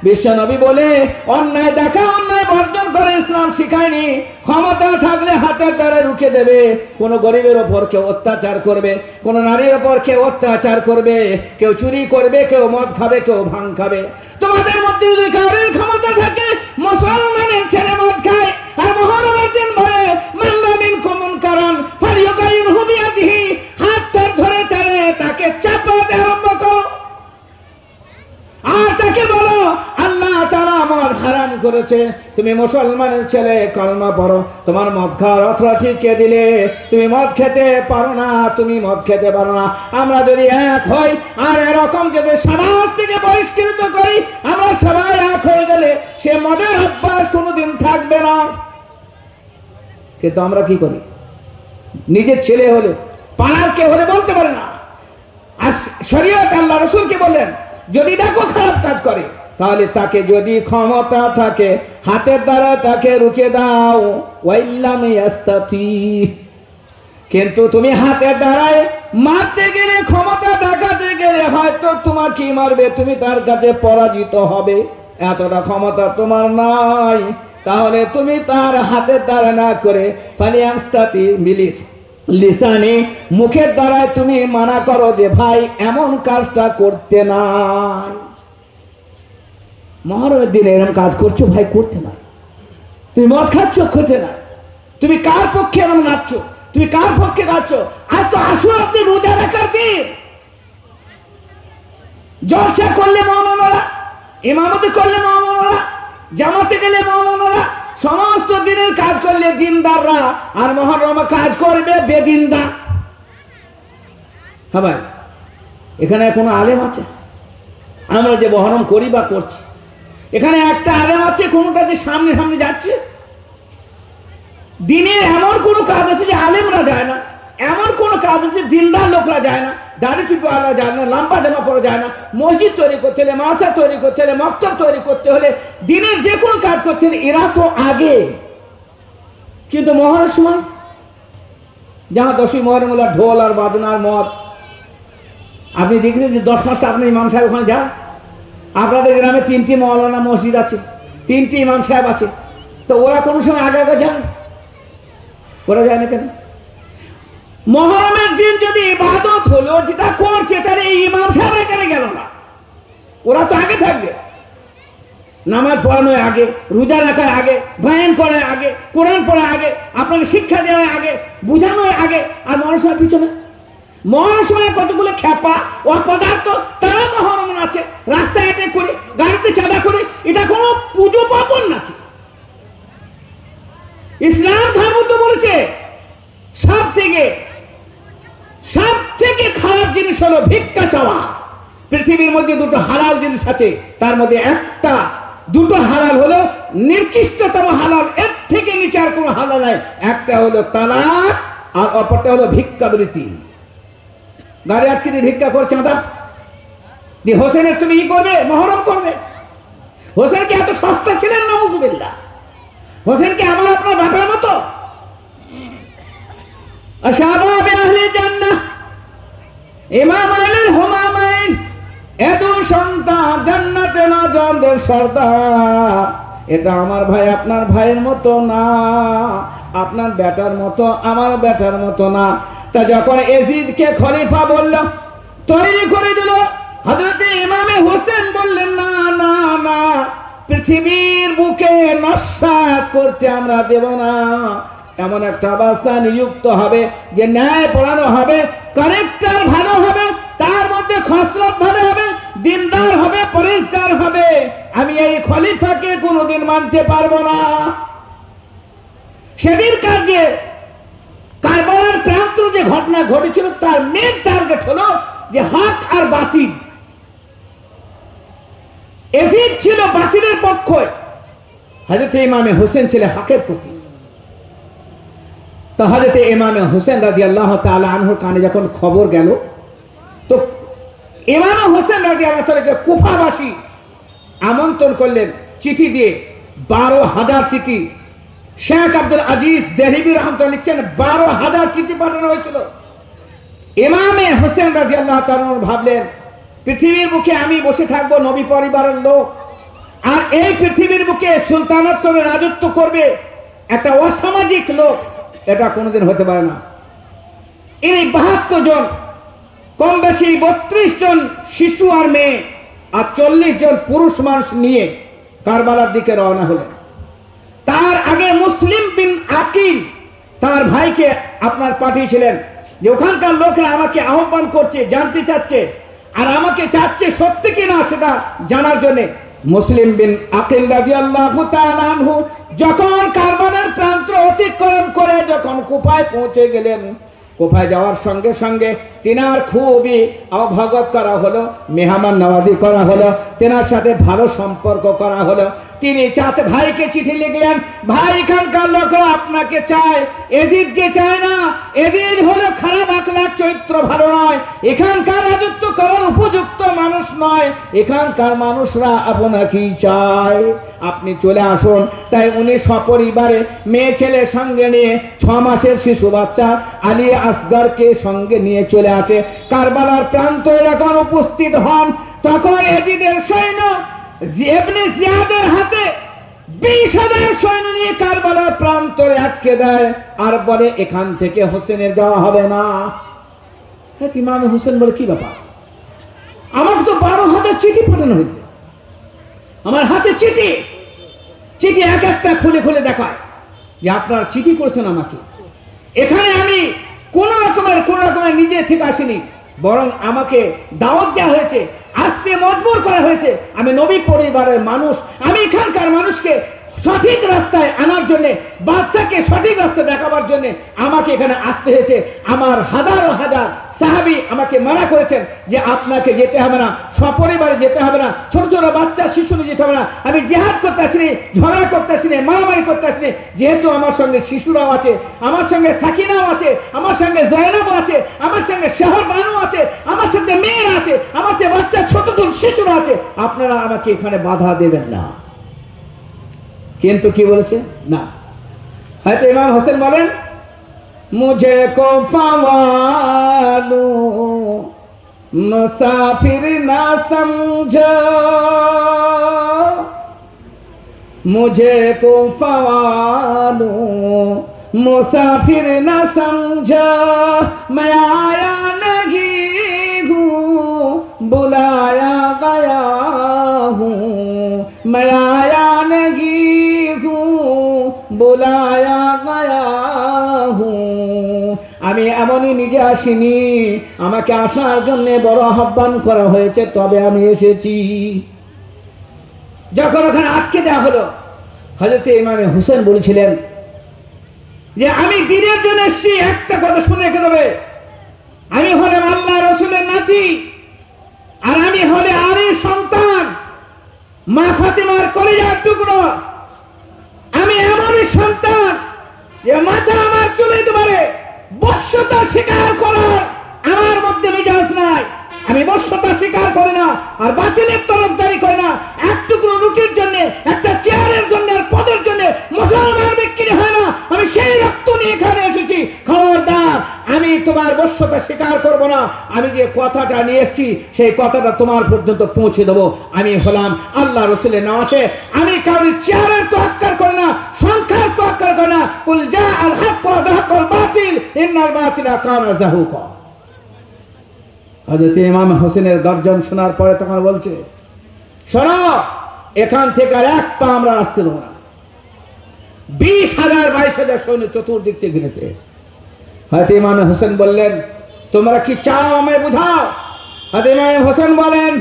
বিশ্বনবী বলে অন্যায় দেখা অন্যায় বর্জন করে ইসলাম শিখায়নি। ক্ষমতা থাকলে হাতের দ্বারা রুখে দেবে। কোন গরিবের ওপর কেউ অত্যাচার করবে, কোন নারীর ওপর কেউ অত্যাচার করবে, কেউ চুরি করবে, কেউ মদ খাবে, কেউ ভাং খাবে, তোমাদের মধ্যে যদি কারোর ক্ষমতা থাকে, মুসলমানের ছেলে মদ খায় আর মুহররমের দিন বলে মান রাআ মিনকুম মুনকারান ফালিয়ুগাইয়িরহু বিয়াদিহি, হাতটা ধরে তাকে চাপাতে আরম্ভ করো আর তাকে বলো আল্লাহ তাআলা মদ হারাম করেছে, তুমি মুসলমানের ছেলে কলমা পড়ো, তোমার মদ খাওয়ার অথরিটি কে দিলে? তুমি মদ খেতে পারো না, তুমি মদ খেতে পারো না। আমরা যদি এক হই আর এরকম যদি সমাজ থেকে বহিষ্কৃত করি, আমরা সবাই এক হয়ে গেলে সে মদের অভ্যাস কোনোদিন থাকবে না। কিন্তু আমরা কি করি? নিজের ছেলে হলে, পাড়ার কে হলে বলতে পারে না। আর শরীয়ত আল্লাহ রাসূলকে বললেন, যদি দেখো খারাপ কাজ করে, তাহলে তাকে যদি ক্ষমতা থাকে হাতের দ্বারা তাকে রুখে দাও, ওয়াইল্লাম ইয়াস্তাতি। কিন্তু তুমি হাতের দ্বারায় মারতে গেলে, ক্ষমতা দেখাতে গেলে হয়তো তোমার কি মারবে, তুমি তার কাছে পরাজিত হবে, এতটা ক্ষমতা তোমার নাই। তাহলে তুমি তার হাতের দ্বারা না করে ফালিয়াস্তাতি মিলিস লিসানি, মুখের দ্বারায় তুমি মানা করো যে ভাই এমন কাজটা করতে নাই। মহরমের দিনে এরকম কাজ করছো, ভাই করতে না। তুমি মদ খাচ্ছ, খেতে না। তুমি কার পক্ষে এরকম নাচছ, তুমি কার পক্ষে নাচছ? আর তো আশুরার দিন, রোজা রাখার দিন, জলসা করলে মাওলানারা, ইমামতি করলে মাওলানারা, জামাতে গেলে মাওলানারা, সমস্ত দিনের কাজ করলে দিনদাররা, আর মহরমে কাজ করবে বেদিনদার। হ্যাঁ ভাই, এখানে কোনো আলেম আছে? আমরা যে মহরম করি বা করছি, এখানে একটা আলেম আছে কোনো কাজে সামনে সামনে যাচ্ছে? দিনে এমন কোনো কাজ আছে যে আলেমরা যায় না, এমন কোন কাজ আছে দিনদার লোকরা যায় না, দাড়ি টুপি আলা যায় না, লম্বা জামা পরা যায় না, মসজিদ তৈরি করতে হলে, মাদ্রাসা তৈরি করতে হলে, মক্তব তৈরি করতে হলে, দিনের যে কোনো কাজ করতে হলে এরা তো আগে। কিন্তু মহরমের সময় যাহা 10ই মহরম হলো ঢোল আর বাজনা আর মদ, আপনি দেখলেন যে 10 মাসে আপনি ইমাম সাহেব ওখানে যান। আপনাদের গ্রামে 3টি মৌলানা মসজিদ আছে, 3টি ইমাম সাহেব আছে, তো ওরা কোনো সময় আগে আগে যায়? করা যায় না কেন? মহরমের দিন যদি ইবাদত হলো, যেটা করছে, তাহলে এই ইমাম সাহেব এখানে গেল না? ওরা তো আগে থাকবে, নামাজ পড়ানোর আগে, রোজা রাখার আগে, বয়ান করার আগে, কোরআন পড়ার আগে, আপনাকে শিক্ষা দেওয়ার আগে, বোঝানোর আগে। আর মহাসময়ের পিছনে, মহাসময়ে কতগুলো খ্যাপা অপদার্থ, তারা মহরম আছে, রাস্তায় অ্যাটাক করে, গাড়িতে চাঁদা করে, এটা কোনো পুজো পাবন নাকি? ইসলাম ধর্ম তো বলেছে সব থেকে খারাপ জিনিস হলো ভিক্ষা চাওয়া। পৃথিবীর মধ্যে দুটো হালাল জিনিস আছে, তার মধ্যে দুটো হালাল হলো নিকৃষ্টতম হালাল, এর থেকে নিচে আর কোনো হালাল নাই। একটা হলো তালাক, আর অপরটা হলো ভিক্ষাবৃত্তি। গাড়ি আটকে দিয়ে ভিক্ষা করছে চাঁদা দিয়ে, হোসেনের তুমি ই করবে, মহরম করবে? হোসেন কি এত সস্তা ছিলেন? নাউজুবিল্লাহ। হোসেন কি আমার আপনার বাপের মতো? আশাবাবে আহলে জান্নাহ ইমামাইনুল হুমামাইন, এত সন্তান জান্নাতে না জনদের সর্দার। এটা আমার ভাই আপনার ভাইয়ের মতো না, আপনার বেটার মতো আমার বেটার মতো না। তা যখন এজিদকে খলিফা বলল, তৈরি করে দিল, হযরত ইমামে হোসেন বললেন না না না, পৃথিবীর বুকে নস্যাৎ করতে আমরা দেব না। এমন একটা বাদশা নিযুক্ত হবে যে ন্যায় পড়ানো হবে, কারেক্টার ভালো হবে, তার মধ্যে খসরত ভালো হবে, দিনদার হবে, পরিষ্কার হবে। আমি এই খলিফাকে কোনোদিন মানতে পারবো না। সেদিন কাজে কারবালার প্রান্ত যে ঘটনা ঘটেছিল, তার মেন টার্গেট হলো যে হক আর বাতিল। এজিদ ছিল বাতিলের পক্ষে, হযরত ইমামে হোসেন ছিলেন হকের প্রতি। তো হযরত ইমামে হোসেন রাদিয়াল্লাহু তাআলা আনহুর কানে যখন খবর গেল, তো ইমামে হোসেন রাদিয়াল্লাহু তাআলাকে কুফাবাসী আমন্ত্রণ করলেন চিঠি দিয়ে, 12,000 চিঠি। শেখ আব্দুল আজিজ দেহলভী রাহমাতুল্লাহ লিখছেন 12,000 চিঠি পাঠানো হয়েছিল। ইমামে হোসেন রাদিয়াল্লাহু তাআলা ভাবলেন, পৃথিবীর বুকে আমি বসে থাকবো নবী পরিবারের লোক, আর এই পৃথিবীর বুকে সুলতানাত করে রাজত্ব করবে একটা অসামাজিক লোক, এটা কোনোদিন হতে পারে না। এই 72 জন, কম বেশি 32 জন শিশু আর মেয়ে আর 40 জন পুরুষ মানুষ নিয়ে কারবালার দিকে রওনা হলেন। তার আগে মুসলিম বিন আকিল তার ভাইকে আপনার পাঠিয়েছিলেন যে ওখানকার লোকরা আমাকে আহ্বান করছে, জানতে চাচ্ছে, আর আমাকে চাচ্ছে সত্যি কিনা সেটা জানার জন্য। মুসলিম বিন আকিল রাদিয়াল্লাহু তাআলা আনহু যখন কারবালার প্রান্ত অতিক্রম করে যখন কুফায় পৌঁছে গেলেন, কুফায় যাওয়ার সঙ্গে সঙ্গে তিনার খুবই অবগত করা হলো, মেহমান নওয়াজি করা হলো, তেনার সাথে ভালো সম্পর্ক করা হলো। তিনি চাচা ভাইকে চিঠি লিখলেন, ভাই এখানকার লোকরা আপনাকে চায়, এজিদকে চায় না। এজিদ হলো খারাপ আকলাক, চরিত্র ভালো নয়, এখানকার রাজত্ব করার উপযুক্ত মানুষ নয়, এখানকার মানুষরা আপনাকেই চায়, আপনি চলে আসুন। তাই উনি সপরিবারে মেয়ে ছেলে সঙ্গে নিয়ে 6 মাসের শিশু বাচ্চা আলী আসগরকে সঙ্গে নিয়ে চলে আসে। কারবালার প্রান্তে যখন উপস্থিত হন, তখন এজিদের সৈন্য ইবনে জিয়াদের হাতে 20,000 সৈন্য নিয়ে কারবালার প্রান্তরে আটকে দেয়, আর বলে এখান থেকে হোসেনের যাওয়া হবে না। ইমাম হোসেন বলে, কি ব্যাপার? আমাকে তো 12,000 চিঠি পাঠানো হয়েছে, আমার হাতে চিঠি এক একটা খুলে খুলে দেখায় যে আপনার চিঠি করেছেন আমাকে। এখানে আমি কোন রকমের নিজে থেকে আসিনি, বরং আমাকে দাওয়াত দেওয়া হয়েছে, আসতে মজবুর করা হয়েছে। আমি নবী পরিবারের মানুষ, আমি এখানকার মানুষকে সঠিক রাস্তায় আনার জন্য, বাদশাকে সঠিক রাস্তা দেখাবার জন্য আমাকে এখানে আসতে হয়েছে। আমার হাজার সাহাবী আমাকে মানা করেছেন যে আপনাকে যেতে হবে না, সপরিবারে যেতে হবে না, ছোট ছোট বাচ্চা শিশু নিয়ে যেতে হবে না। আমি জিহাদ করতে আসিনি, ঝগড়া করতে আসিনি, মারামারি করতে আসিনি। যেহেতু আমার সঙ্গে শিশুরাও আছে, আমার সঙ্গে সাকিনাও আছে, আমার সঙ্গে জয়নাবও আছে, আমার সঙ্গে শেহরবানু আছে, আমার সঙ্গে মেয়েরা আছে, আমার যে বাচ্চা ছোট ছোট শিশুরা আছে, আপনারা আমাকে এখানে বাধা দেবেন না। কিন্তু কি বলেছে না, হয়তো ইমাম হোসেন বলেন, মুঝে কো ফাওয়ালু মুসাফির না সমঝো, মুঝে কো ফাওয়ালু मुसाफिर न समझो मैं आया नहीं हूँ बुलाया गया हूँ मैं आया नहीं हूँ बुलाया गया हूँ আমি এমনই নিজে আসিনি আমাকে আসার জন্য বড় আহ্বান করা হয়েছে তবে আমি এসেছি যখন ওখানে আটকে দেওয়া হলো হযরত ইমাম হোসেন বলেছিলেন যে আমি দিনের জন্য এসেছি একটা কথা শুনে রেখে দেবে আমি হলাম আল্লাহ রাসূলের নাতি আর আমি হলে আলীর সন্তান মা ফাতিমার কলিজার টুকরো আমি এমনই সন্তান যে মাথা আমার চলে যেতে পারে বশ্যতা স্বীকার করার আমার মধ্যে মেজাজ নাই আমি বশ্যতা স্বীকার করি না আর বাতিলের তরফদারি করি না এক টুকরো রুটির জন্য একটা চেয়ারের জন্য আর পদের জন্য মুসলমান বিক্রি হয় না আমি সেই রক্ত নিয়ে এখানে এসেছি খবরদার আমি তোমার বশ্যতা স্বীকার করব না আমি যে কথাটা নিয়ে এসেছি সেই কথাটা তোমার পর্যন্ত পৌঁছে দেবো আমি হলাম আল্লাহ রাসূলের নওয়াসে আমি কাউরি চেয়ারের তোয়াক্কার করি না সংখ্যার তোয়াক্কার করি না কুল জা আল হক ওয়া যাহাকাল বাতিল ইন্নাল বাতিলা কানা যাহুকা হযরত ইমাম হোসেনের গর্জন শোনার পরে তখন বলছে শোনো এখান থেকে আর এক পা আমরা আসতে দেবো না 20,000 22,000 সৈন্য চতুর্দিক থেকে ঘিরেছে হযরত ইমাম হোসেন বললেন তোমরা কি চাও আমায় বুঝাও হযরত ইমাম হোসেন বলেন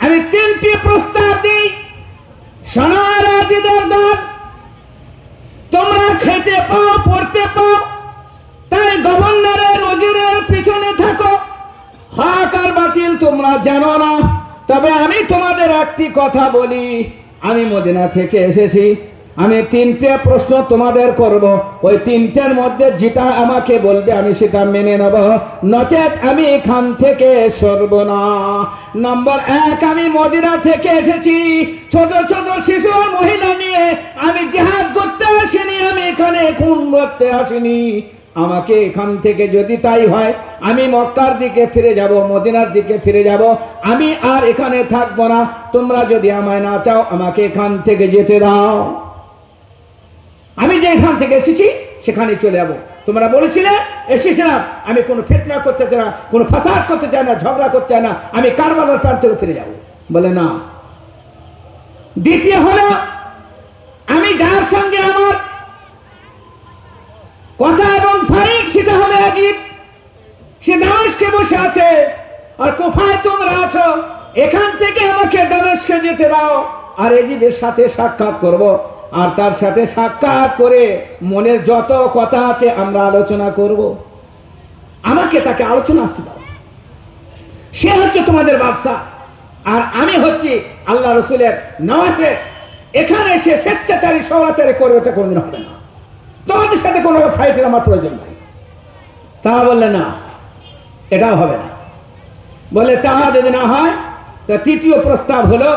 আমি তিনটি প্রস্তাব দিই শোনো রাজিদের দল তোমরা খেতে পাও পড়তে পাও তাই গভর্নরের ওজিরের পিছনে থাকো হক আর বাতিল তোমরা জানো না তবে আমি তোমাদের একটি কথা বলি আমি মদিনা থেকে এসেছি আমি তিনটে প্রশ্ন তোমাদের করব ওই তিনটের মধ্যে যেটা আমাকে বলবে আমি সেটা মেনে নেব নচেত আমি এখান থেকে সরব না নম্বর 1 আমি মদিনা থেকে এসেছি ছোট ছোট শিশু আর মহিলা নিয়ে আমি জিহাদ করতে আসিনি আমি এখানে খুন করতে আসিনি আমাকে এখান থেকে যদি তাই হয় আমি মক্কার দিকে ফিরে যাব মদিনার দিকে ফিরে যাব আমি আর এখানে থাকবো না তোমরা যদি আমায় না চাও আমাকে এখান থেকে যেতে দাও আমি যে এখান থেকে এসেছি সেখানে চলে যাব তোমরা বলেছিলে এসেছিলাম আমি কোনো ফিতনা করতে চাই না কোনো ফাসাদ করতে চাই না ঝগড়া করতে চাই না আমি কারবালার প্রান্ত থেকে ফিরে যাব বলে না দ্বিতীয় হলো আমি যার সঙ্গে আমার কথা এবং ফারিক সেটা হলো ইয়াজিদ সে দামেস্কে বসে আছে আর কুফায় তোমরা আছো এখান থেকে আমাকে দামেস্কে যেতে দাও আর ইয়াজিদের সাথে সাক্ষাৎ করব আর তার সাথে সাক্ষাৎ করে মনের যত কথা আছে আমরা আলোচনা করব আমাকে তাকে আলোচনা আসতে দাও সে হচ্ছে তোমাদের বাদশা আর আমি হচ্ছি আল্লাহ রাসূলের নওয়াসে এখানে সে স্বেচ্ছাচারী স্বৈরাচারী করবে এটা কোনোদিন হবে না তোমাদের সাথে কোনো ফাইটের আমার প্রয়োজন নাই তারা বললে না এটাও হবে না বলে তাহা যদি না হয় তা তৃতীয় প্রস্তাব হলো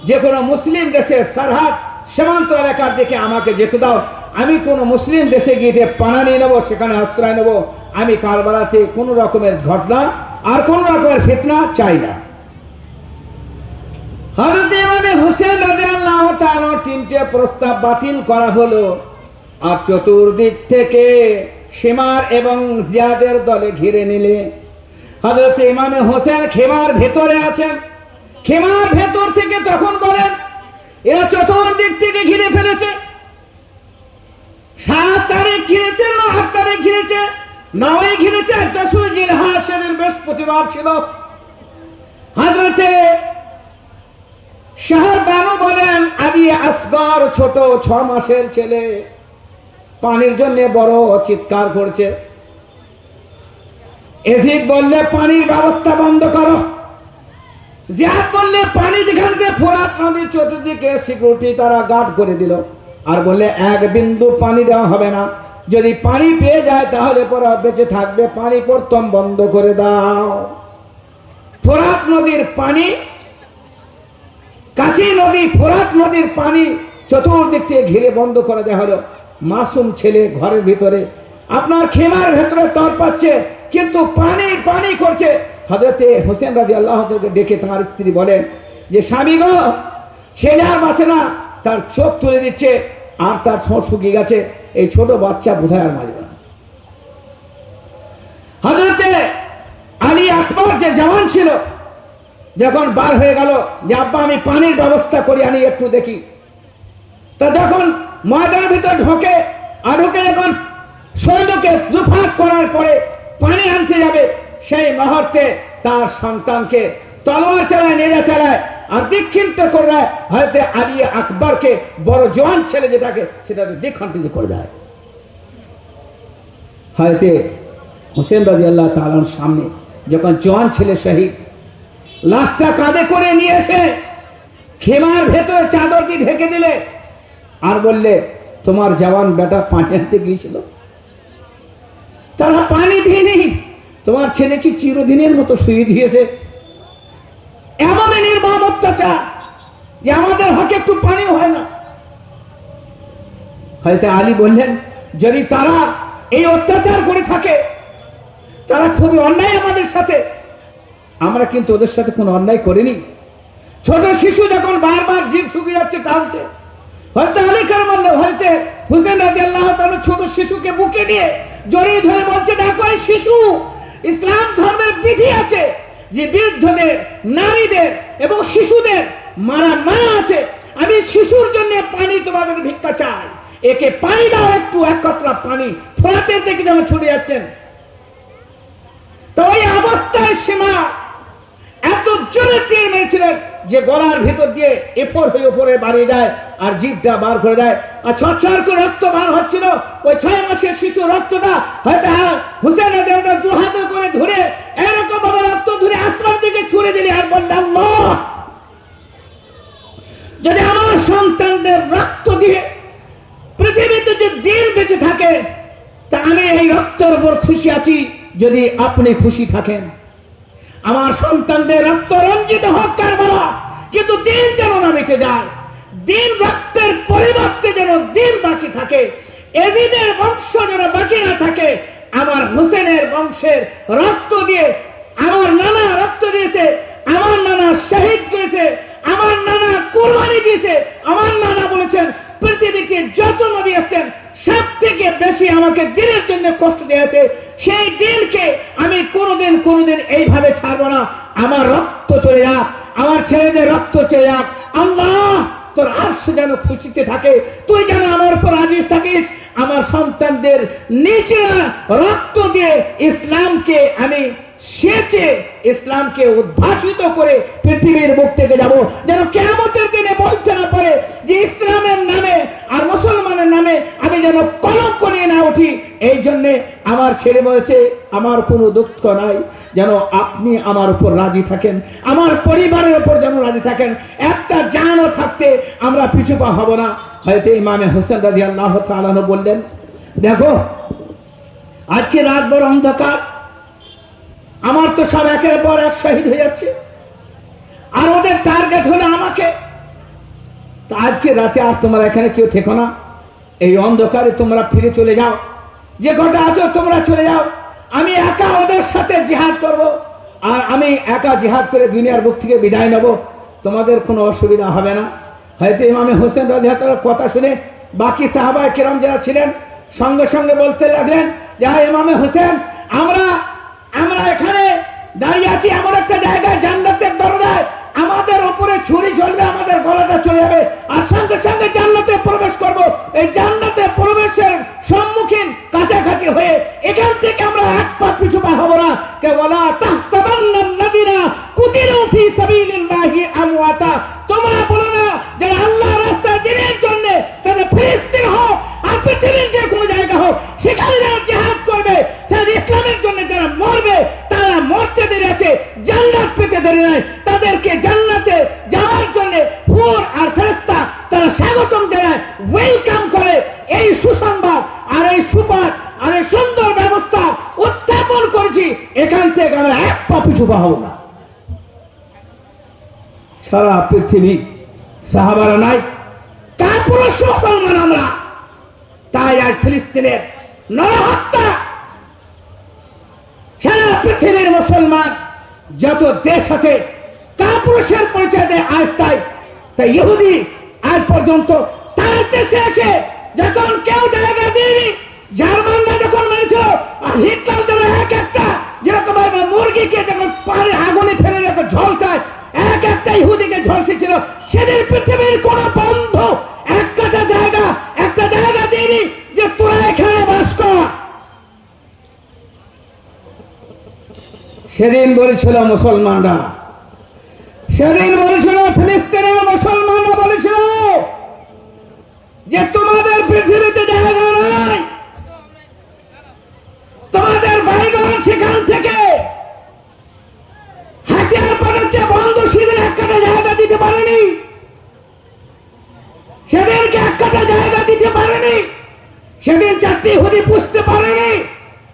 যে কোনো মুসলিম দেশের সরহদ সীমান্ত এলাকার দিকে আমাকে যেতে দাও আমি কোনো মুসলিম দেশে গিয়ে পানা নিয়ে নেবো সেখানে আশ্রয় নেবো আমি কারবালাতে কোনো রকমের ঘটনা আর কোনো রকমের ফিতনা চাই না হযরত ইমাম হোসেন রাদিয়াল্লাহু তাআলা তিনটে প্রস্তাব বাতিল করা হলো আর চতুর্দিক থেকে শিমার এবং জিয়াদের দলে ঘিরে নিলে হযরত ইমাম হোসেন খেমার ভেতরে আছেন খেমার ভেতর থেকে তখন বলেন এরা চতুর্দিক থেকে ঘিরে ফেলেছে 7 তারিখ ঘিরেছে 9 তারিখ ঘিরেছে 9 ঘিরেছে একটা জিলহজ সেদিন বৃহস্পতিবার ছিল হযরতে শাহবানু বলেন আলী আসগর ছোট 6 মাসের ছেলে পানির জন্য বড় চিৎকার করছে এজিদ বললে পানির ব্যবস্থা বন্ধ করো জিয়াদ বললে পানি যেখান থেকে ফোরাত নদীর চতুর্দিকে সিকিউরিটি তারা গার্ড করে দিল আর বললে এক বিন্দু পানি দেওয়া হবে না যদি পানি পেয়ে যায় তাহলে পরে বেঁচে থাকবে পানি প্রথম বন্ধ করে দাও ফোরাত নদীর পানি কাছি নদী ফোরাত নদীর পানি চতুর্দিক থেকে ঘিরে বন্ধ করে দেওয়া হলো মাসুম ছেলে ঘরের ভিতরে আপনার খেমার ভেতরে তর পাচ্ছে কিন্তু পানি পানি করছে হযরতে হোসেন রাদিয়াল্লাহু তাআলাকে ডেকে তার স্ত্রী বলেন যে স্বামী গো ছেলে আর বাঁচে না তার চোখ তুলে দিচ্ছে আর তার ঠোঁট শুকিয়ে গেছে, এই ছোট বাচ্চা বোধহয় আর মারবে না। হযরতে আলী আকবর যে জওয়ান ছিল, যখন বার হয়ে গেল যে আব্বা আমি পানির ব্যবস্থা করি আনি একটু দেখি, তা যখন ময়দানের ভিতর ঢোকে আর ঢুকে যখন সৈন্যকে দুফাক করার পরে পানি আনতে যাবে, সেই মুহূর্তে তার সন্তানকে তলোয়ার চালায়, নেজা চালায় আর দীক্ষিপ্ত করে দেয়। হয়তো আলী আকবরকে, বড় জওয়ান ছেলে যেটাকে, সেটাকে দীক্ষান্বিত করে দেয়। হয়তো হোসেন রাদিয়াল্লাহু তাআলার সামনে যখন জওয়ান ছেলে শহীদ, লাশটা কাঁধে করে নিয়ে এসে খেমার ভেতরে চাদর দিয়ে ঢেকে দিলে আর বললে তোমার জওয়ান বেটা পানি আনতে গিয়েছিল, তারা পানি দিইনি, তোমার ছেলে কি চিরদিনের মতো শুয়ে দিয়েছে। এমন নির্মম অত্যাচার যে আমাদের হকে একটু পানিও হয় না। হয়তো আলী বললেন যদি তারা এই অত্যাচার করে থাকে, তারা খুবই অন্যায় আমাদের সাথে, আমরা কিন্তু ওদের সাথে কোনো অন্যায় করিনি। ছোট শিশু যখন বারবার জিভ শুকিয়ে যাচ্ছে, টানছে, হয়তো আলী কারামাল্লাহ হয়তো হুসেন রাদিয়াল্লাহু তাআলা ছোট শিশুকে বুকে নিয়ে জড়িয়ে ধরে বলছে, দেখো এই শিশু, ইসলাম ধর্মের বিধি আছে যে বৃদ্ধদের, নারীদের এবং শিশুদের মারা আছে। আমি শিশুর জন্য পানি তোমাদের ভিক্ষা চাই, একে পানি দাও, একটু এক কতরা পানি। ফোরাতের দিকে যেমন ছুটে যাচ্ছেন, তো ওই অবস্থায় সীমা এত জোরে তীর মেরেছিলেন যে গলার ভিতর দিয়ে এফোর হয়ে উপরে বাড়িয়ে যায় আর জিভটা বার করে দেয়, আর ছটছট করে রক্ত বার হচ্ছিল। ওই 6 মাসের শিশু রক্তটা হয়তো হুসেন রাদিয়াল্লাহু দু হাতে করে ধরে এরকম ভাবে রক্ত ধরে আসমান দিকে ছুড়ে দিলে আর বললেন, আল্লাহ, যদি আমার সন্তানদের রক্ত দিয়ে পৃথিবীতে যে দিন বেঁচে থাকে, তা আমি এই রক্তের উপর খুশি আছি যদি আপনি খুশি থাকেন। আমার সন্তানদের রক্ত রঞ্জিত হোক কারবালা, কিন্তু দিন যেন না মিটে যায়, দিন রক্তের পরিবর্তে যেন দিন বাকি থাকে, এজিদের বংশ যেন বাকি না থাকে। আমার হোসেনের বংশের রক্ত দিয়ে, আমার নানা রক্ত দিয়েছে, আমার নানা শহীদ করেছে, আমার নানা কুরবানি দিয়েছে, আমার নানা বলেছেন পৃথিবীতে যত নবী আসছেন সব থেকে বেশি আমাকে দিনের জন্য কষ্ট দিয়েছে, সেই দিনকে আমি কোনোদিন এইভাবে ছাড়বো না। আমার রক্ত চলে যাক, আমার ছেলেদের রক্ত চলে যাক, আল্লাহ তোর আরশ যেন খুশিতে থাকে, তুই যেন আমার উপর আজিজ থাকিস। আমার সন্তানদের নিজেরা রক্ত দিয়ে ইসলামকে আমি সেচে, ইসলামকে উদ্ভাসিত করে পৃথিবীর মুখ থেকে যাব, যেন কিয়ামতের দিনে বলতে না পারে যে ইসলামের নামে আর মুসলমানের নামে আমি যেন কলঙ্ক নিয়ে না উঠি। এই জন্যে আমার ছেলে বলেছে, আমার কোনো দুঃখ নাই, যেন আপনি আমার উপর রাজি থাকেন, আমার পরিবারের উপর যেন রাজি থাকেন, একটা জানও থাকতে আমরা পিছু পা হব না। হয়তো ইমামে হোসেন রাদিয়াল্লাহু তাআলা বললেন, দেখো আজকে রাত বড় অন্ধকার, আমার তো সব একের পর এক শহীদ হয়ে যাচ্ছে, আর ওদের টার্গেট হলো আমাকে। তা আজকে রাতে আর তোমরা এখানে কেউ থেকো না, এই অন্ধকারে তোমরা ফিরে চলে যাও, যে কটা আছো তোমরা চলে যাও, আমি একা ওদের সাথে জিহাদ করব, আর আমি একা জিহাদ করে দুনিয়ার বুক থেকে বিদায় নেব, তোমাদের কোনো অসুবিধা হবে না। হয়তো ইমামে হোসেন রাদিয়াল্লাহু তাআলার কথা শুনে বাকি সাহাবায়ে কেরাম যারা ছিলেন সঙ্গে সঙ্গে বলতে লাগলেন যে ইমামে হোসেন, আমরা এখানে দাঁড়িয়ে আছি এমন একটা জায়গায়, জান্নাতের দরজায়, আমাদের উপরে ছুরি চলবে, আমাদের গলাটা চলে যাবে, আর সঙ্গে সঙ্গে জান্নাতে প্রবেশ করব। এই জান্নাতে প্রবেশের সম্মুখীন কাছাকাছি হয়ে এখান থেকে আমরা এক পা পিছু পা হব না। কে ওয়ালা তাহসাবান্নাল্লাযিনা কুতিলু ফি সাবিলিল্লাহি আমওয়াতা, তোমরা বলো না যারা আল্লাহর রাস্তায় দিনের জন্য তারা ফিলিস্তিন হোক আর পৃথিবীর যে কোনো জায়গা হোক, সেখানে যারা জিহাদ করবে, সেই ইসলামের জন্য যারা মরবে, তারা মরতে দেরি আছে, জান্নাত পেতে দেরি নাই। তাদেরকে জান্নাতে যাওয়ার জন্য হুর আর ফেরেশতা তারা স্বাগতম জানায়, ওয়েলকাম করে। এই সুসংবাদ আর এই সুপাত আর এই সুন্দর ব্যবস্থা উত্থাপন করেছি, এখান থেকে আমরা এক পা পিছু পা হব না। সারা পৃথিবী সাহাবারা নাই, কাপুরুষ মুসলমান আমরা, তাই আজ ফিলিস্তিনের নরহত্যা, সারা পৃথিবীর মুসলমান যত দেশ আছে কাপুরুষের পরিচয় দেয় আজ, তাই ইহুদি আজ পর্যন্ত তার দেশে এসে যখন কেউ জায়গা দিইনি, জার্মানরা যখন মেরেছিল, আর হিটলার যেন এক একটা যেরকম মুরগিকে যখন পারে আগুনে ফেলে যখন ঝলসায় এক একটা ইহুদিকে ঝলসেছিল, সেদিন পৃথিবীর কোন বন্ধু একটা জায়গা দিইনি যে তোরা এখানে বাস কর। সেদিন বলেছিল মুসলমানরা, সেদিন বলেছিল ফিলিস্তিনের মুসলমানরা বলেছিল যে তোমাদের পৃথিবীতে জায়গা নাই, তোমাদের ভাইগণ সেখান থেকে হাতিয়ার পাঠাচ্ছে বন্ধু, সেদিন একটা জায়গা দিতে পারেনি, সেদিনকে একটা জায়গা দিতে পারেনি, সেদিন চারটি ইহুদি পুষতে পারেনি।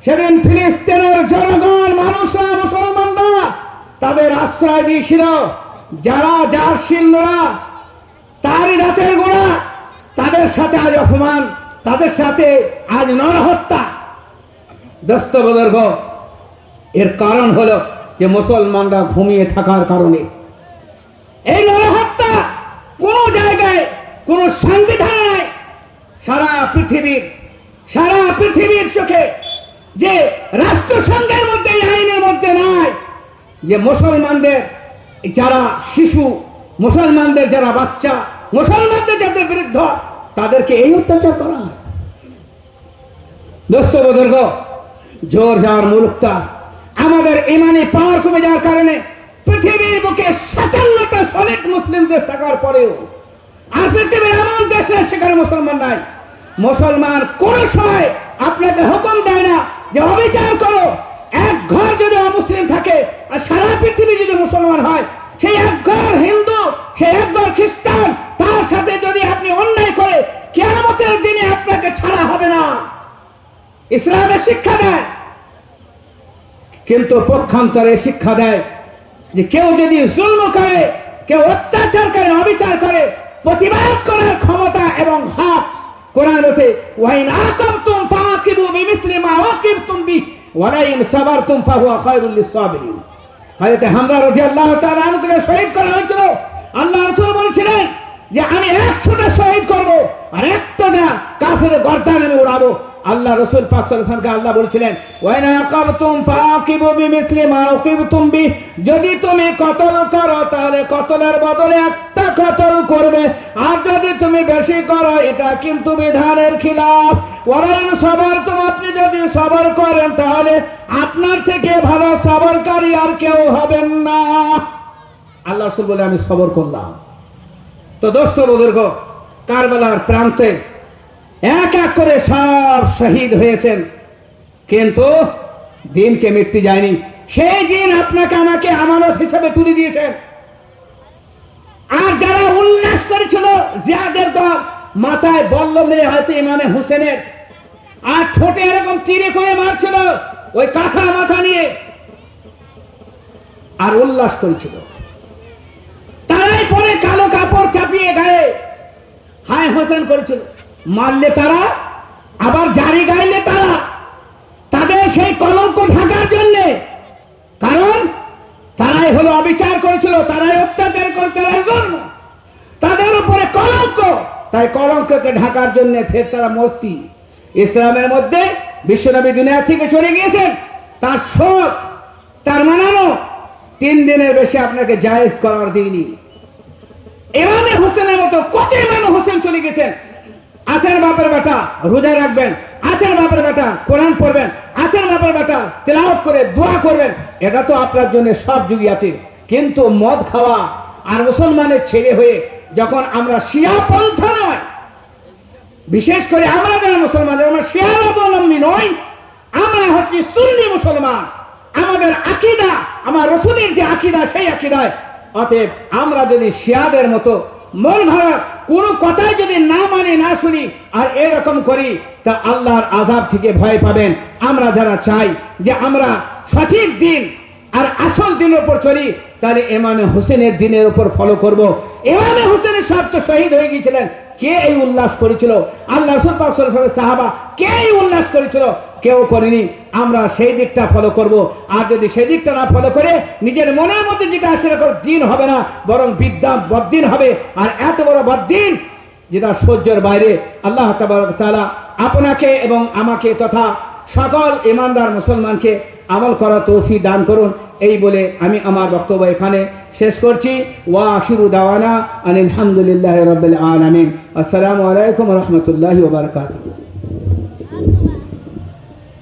সেদিন ফিলিস্তিনের জনগণ, মানুষরা, মুসলমানরা তাদের আশ্রয় দিয়েছিল। যারা যার সৈন্যরা, তারই রাতের গোড়া, তাদের সাথে আজ অপমান, তাদের সাথে আজ নরহত্যা। দোস্ত বুজুর্গ, এর কারণ হলো যে মুসলমানরা ঘুমিয়ে থাকার কারণে। এই নরহত্যা কোন জায়গায় কোন সংবিধানে নাই, সারা পৃথিবীর চোখে যে রাষ্ট্রসংঘের মধ্যে, এই আইনের মধ্যে নাই যে মুসলমানদের যারা শিশু, মুসলমানদের যারা বাচ্চা, মুসলমানদের যাদের বিরুদ্ধ, তাদেরকে এই অত্যাচার করা হয়। দোস্ত বুজুর্গ, জোর যাওয়ার মুলুকটা আমাদের ইমানি পাওয়ার কমে যাওয়ার কারণে পৃথিবীর বুকে 57টা সলিড মুসলিম দেশ থাকার পরেও আর পৃথিবীর এমন দেশে সেখানে মুসলমান নাই। মুসলমান কোন সময় আপনাকে হুকুম দেয় না যে অবিচার করো। এক ঘর যদি অমুসলিম থাকে আর সারা পৃথিবী যদি মুসলমান হয়, সেই এক ঘর হিন্দু, সেই এক ঘর খ্রিস্টান, তার সাথে যদি আপনি অন্যায় করে, কিয়ামতের দিনে আপনাকে ছাড়া হবে না। ইসলামের শিক্ষা দেয়, কিন্তু পক্ষান্তরে শিক্ষা দেয় যে কেউ যদি জুলম করে, কেউ অত্যাচার করে, অবিচার করে, প্রতিবাদ করার ক্ষমতা এবং হক কোরআন বলছে, ওয়াইন আকাবতুম ফাআকিবু বিমিসলি মা উকিবতুম বিহি ওয়া লা ইন সাবারতুম ফাহুয়া খায়রুল লিস-সাবিরিন। হযরত হামজা রাদিয়াল্লাহু তাআলা আনহুকে শহীদ করা হয়েছিল। আল্লাহ রাসূল বলেছিলেন যে আমি 100টা শহীদ করব আর একটা কাফিরের গর্দান আমি উড়াবো। আল্লাহ রাসূল পাক সাল্লাল্লাহু আলাইহি ওয়াসাল্লামকে আল্লাহ বলেছিলেন, ওয়াইন আকাবতুম ফাআকিবু বিমিসলি মা উকিবতুম বিহি, যদি তুমি কতল করো তাহলে কতলের বদলে একটা কতল করবে, আর যদি তুমি বেশি করো এটা কিন্তু বিধানের খিলাফ। ওয়া ইন সাবারতুম, আপনি যদি সবর করেন তাহলে আপনার থেকে ভালো সবরকারী আর কেউ হবেন না। আল্লাহ রাসূল বলে আমি সবর করলাম। তো দোস্ত বুজুর্গ, কারবালার প্রান্তে এক এক করে সব শহীদ হয়েছেন, কিন্তু দিনকে মৃত্যু যায়নি। সেই দিন আপনাকে আমাকে আমানত হিসেবে তুলে দিয়েছেন। আর যারা উল্লাস করেছিল, যাদের দল মাথায় বল্লম মেরে হয়তো ইমামে হোসেনের, আর ঠোঁটে এরকম তীরে করে মারছিল ওই কাঁথা মাথা নিয়ে, আর উল্লাস করেছিল, তারাই পরে কালো কাপড় চাপিয়ে গায়ে হায় হোসেন করেছিল। মারলে তারা, আবার জারি গাইলে তারা, তাদের সেই কলঙ্ক ঢাকার জন্যে, কারণ তারাই হলো অবিচার করেছিল, তারাই অত্যাচার করে, তারাই জন্ম, তাদের উপরে কলঙ্ক, তাই কলঙ্ককে ঢাকার জন্য ফের তারা মরছি। ইসলামের মধ্যে বিশ্বনবী দুনিয়া থেকে চলে গিয়েছেন, তার শোক, তার মানানো 3 দিনের বেশি আপনাকে জায়েজ করার দিইনি। ইমামে হোসেনের মতো কত ইমামে হোসেন চলে গেছেন। আছেন বাপের বেটা রোজা রাখবেন, আছেন বাপের বেটা কোরআন পড়বেন, আছেন বাপের বেটা তেলাওয়াত করে দোয়া করবেন, এটা তো আপনার জন্য সব যুগই আছে। কিন্তু মদ খাওয়া আর মুসলমানের ছেলে হয়ে যখন আমরা শিয়া পন্থা নয়, বিশেষ করে আমরা যারা মুসলমান, আমরা শিয়া অবলম্বী নই, আমরা হচ্ছে সুন্নি মুসলমান, আমাদের আকীদা, আমার রাসূলের যে আকীদা সেই আকীদায়। অতএব আমরা যদি শিয়াদের মতো মন ভরা কোনো কথাই যদি না মানি, না শুনি আর এরকম করি, তা আল্লাহর আযাব থেকে ভয় পাবেন। আমরা যারা চাই যে আমরা সঠিক দিন আর আসল দিনের উপর চলি, তাহলে ইমামে হোসেনের দিনের উপর ফলো করব। ইমামে হোসেনের সব তো শহীদ হয়ে গিয়েছিলেন, কে এই উল্লাস করেছিল? আল্লাহ রাসূল পাক সাল্লাল্লাহু আলাইহি ওয়াসাল্লাম সাহাবা কে এই উল্লাস করেছিল? কেউ করেনি। আমরা সেই দিকটা ফলো করব। আর যদি সেই দিকটা না ফলো করে নিজের মনের মধ্যে যেটা আসে, দিন হবে না, বরং বিদ্যা বদ্দিন হবে। আর এত বড় বদ্দিন যেটা সহ্যের বাইরে। আল্লাহ তাবারক তাআলা আপনাকে এবং আমাকে তথা সকল ইমানদার মুসলমানকে আমল করা তৌফিক দান করুন। এই বলে আমি আমার বক্তব্য এখানে শেষ করছি। ওয়া আখিরু দাওয়ানা আনিল হামদুলিল্লাহি রাব্বিল আলামিন। আসসালামু আলাইকুম ওয়া রাহমাতুল্লাহি ওয়া বারাকাতুহু।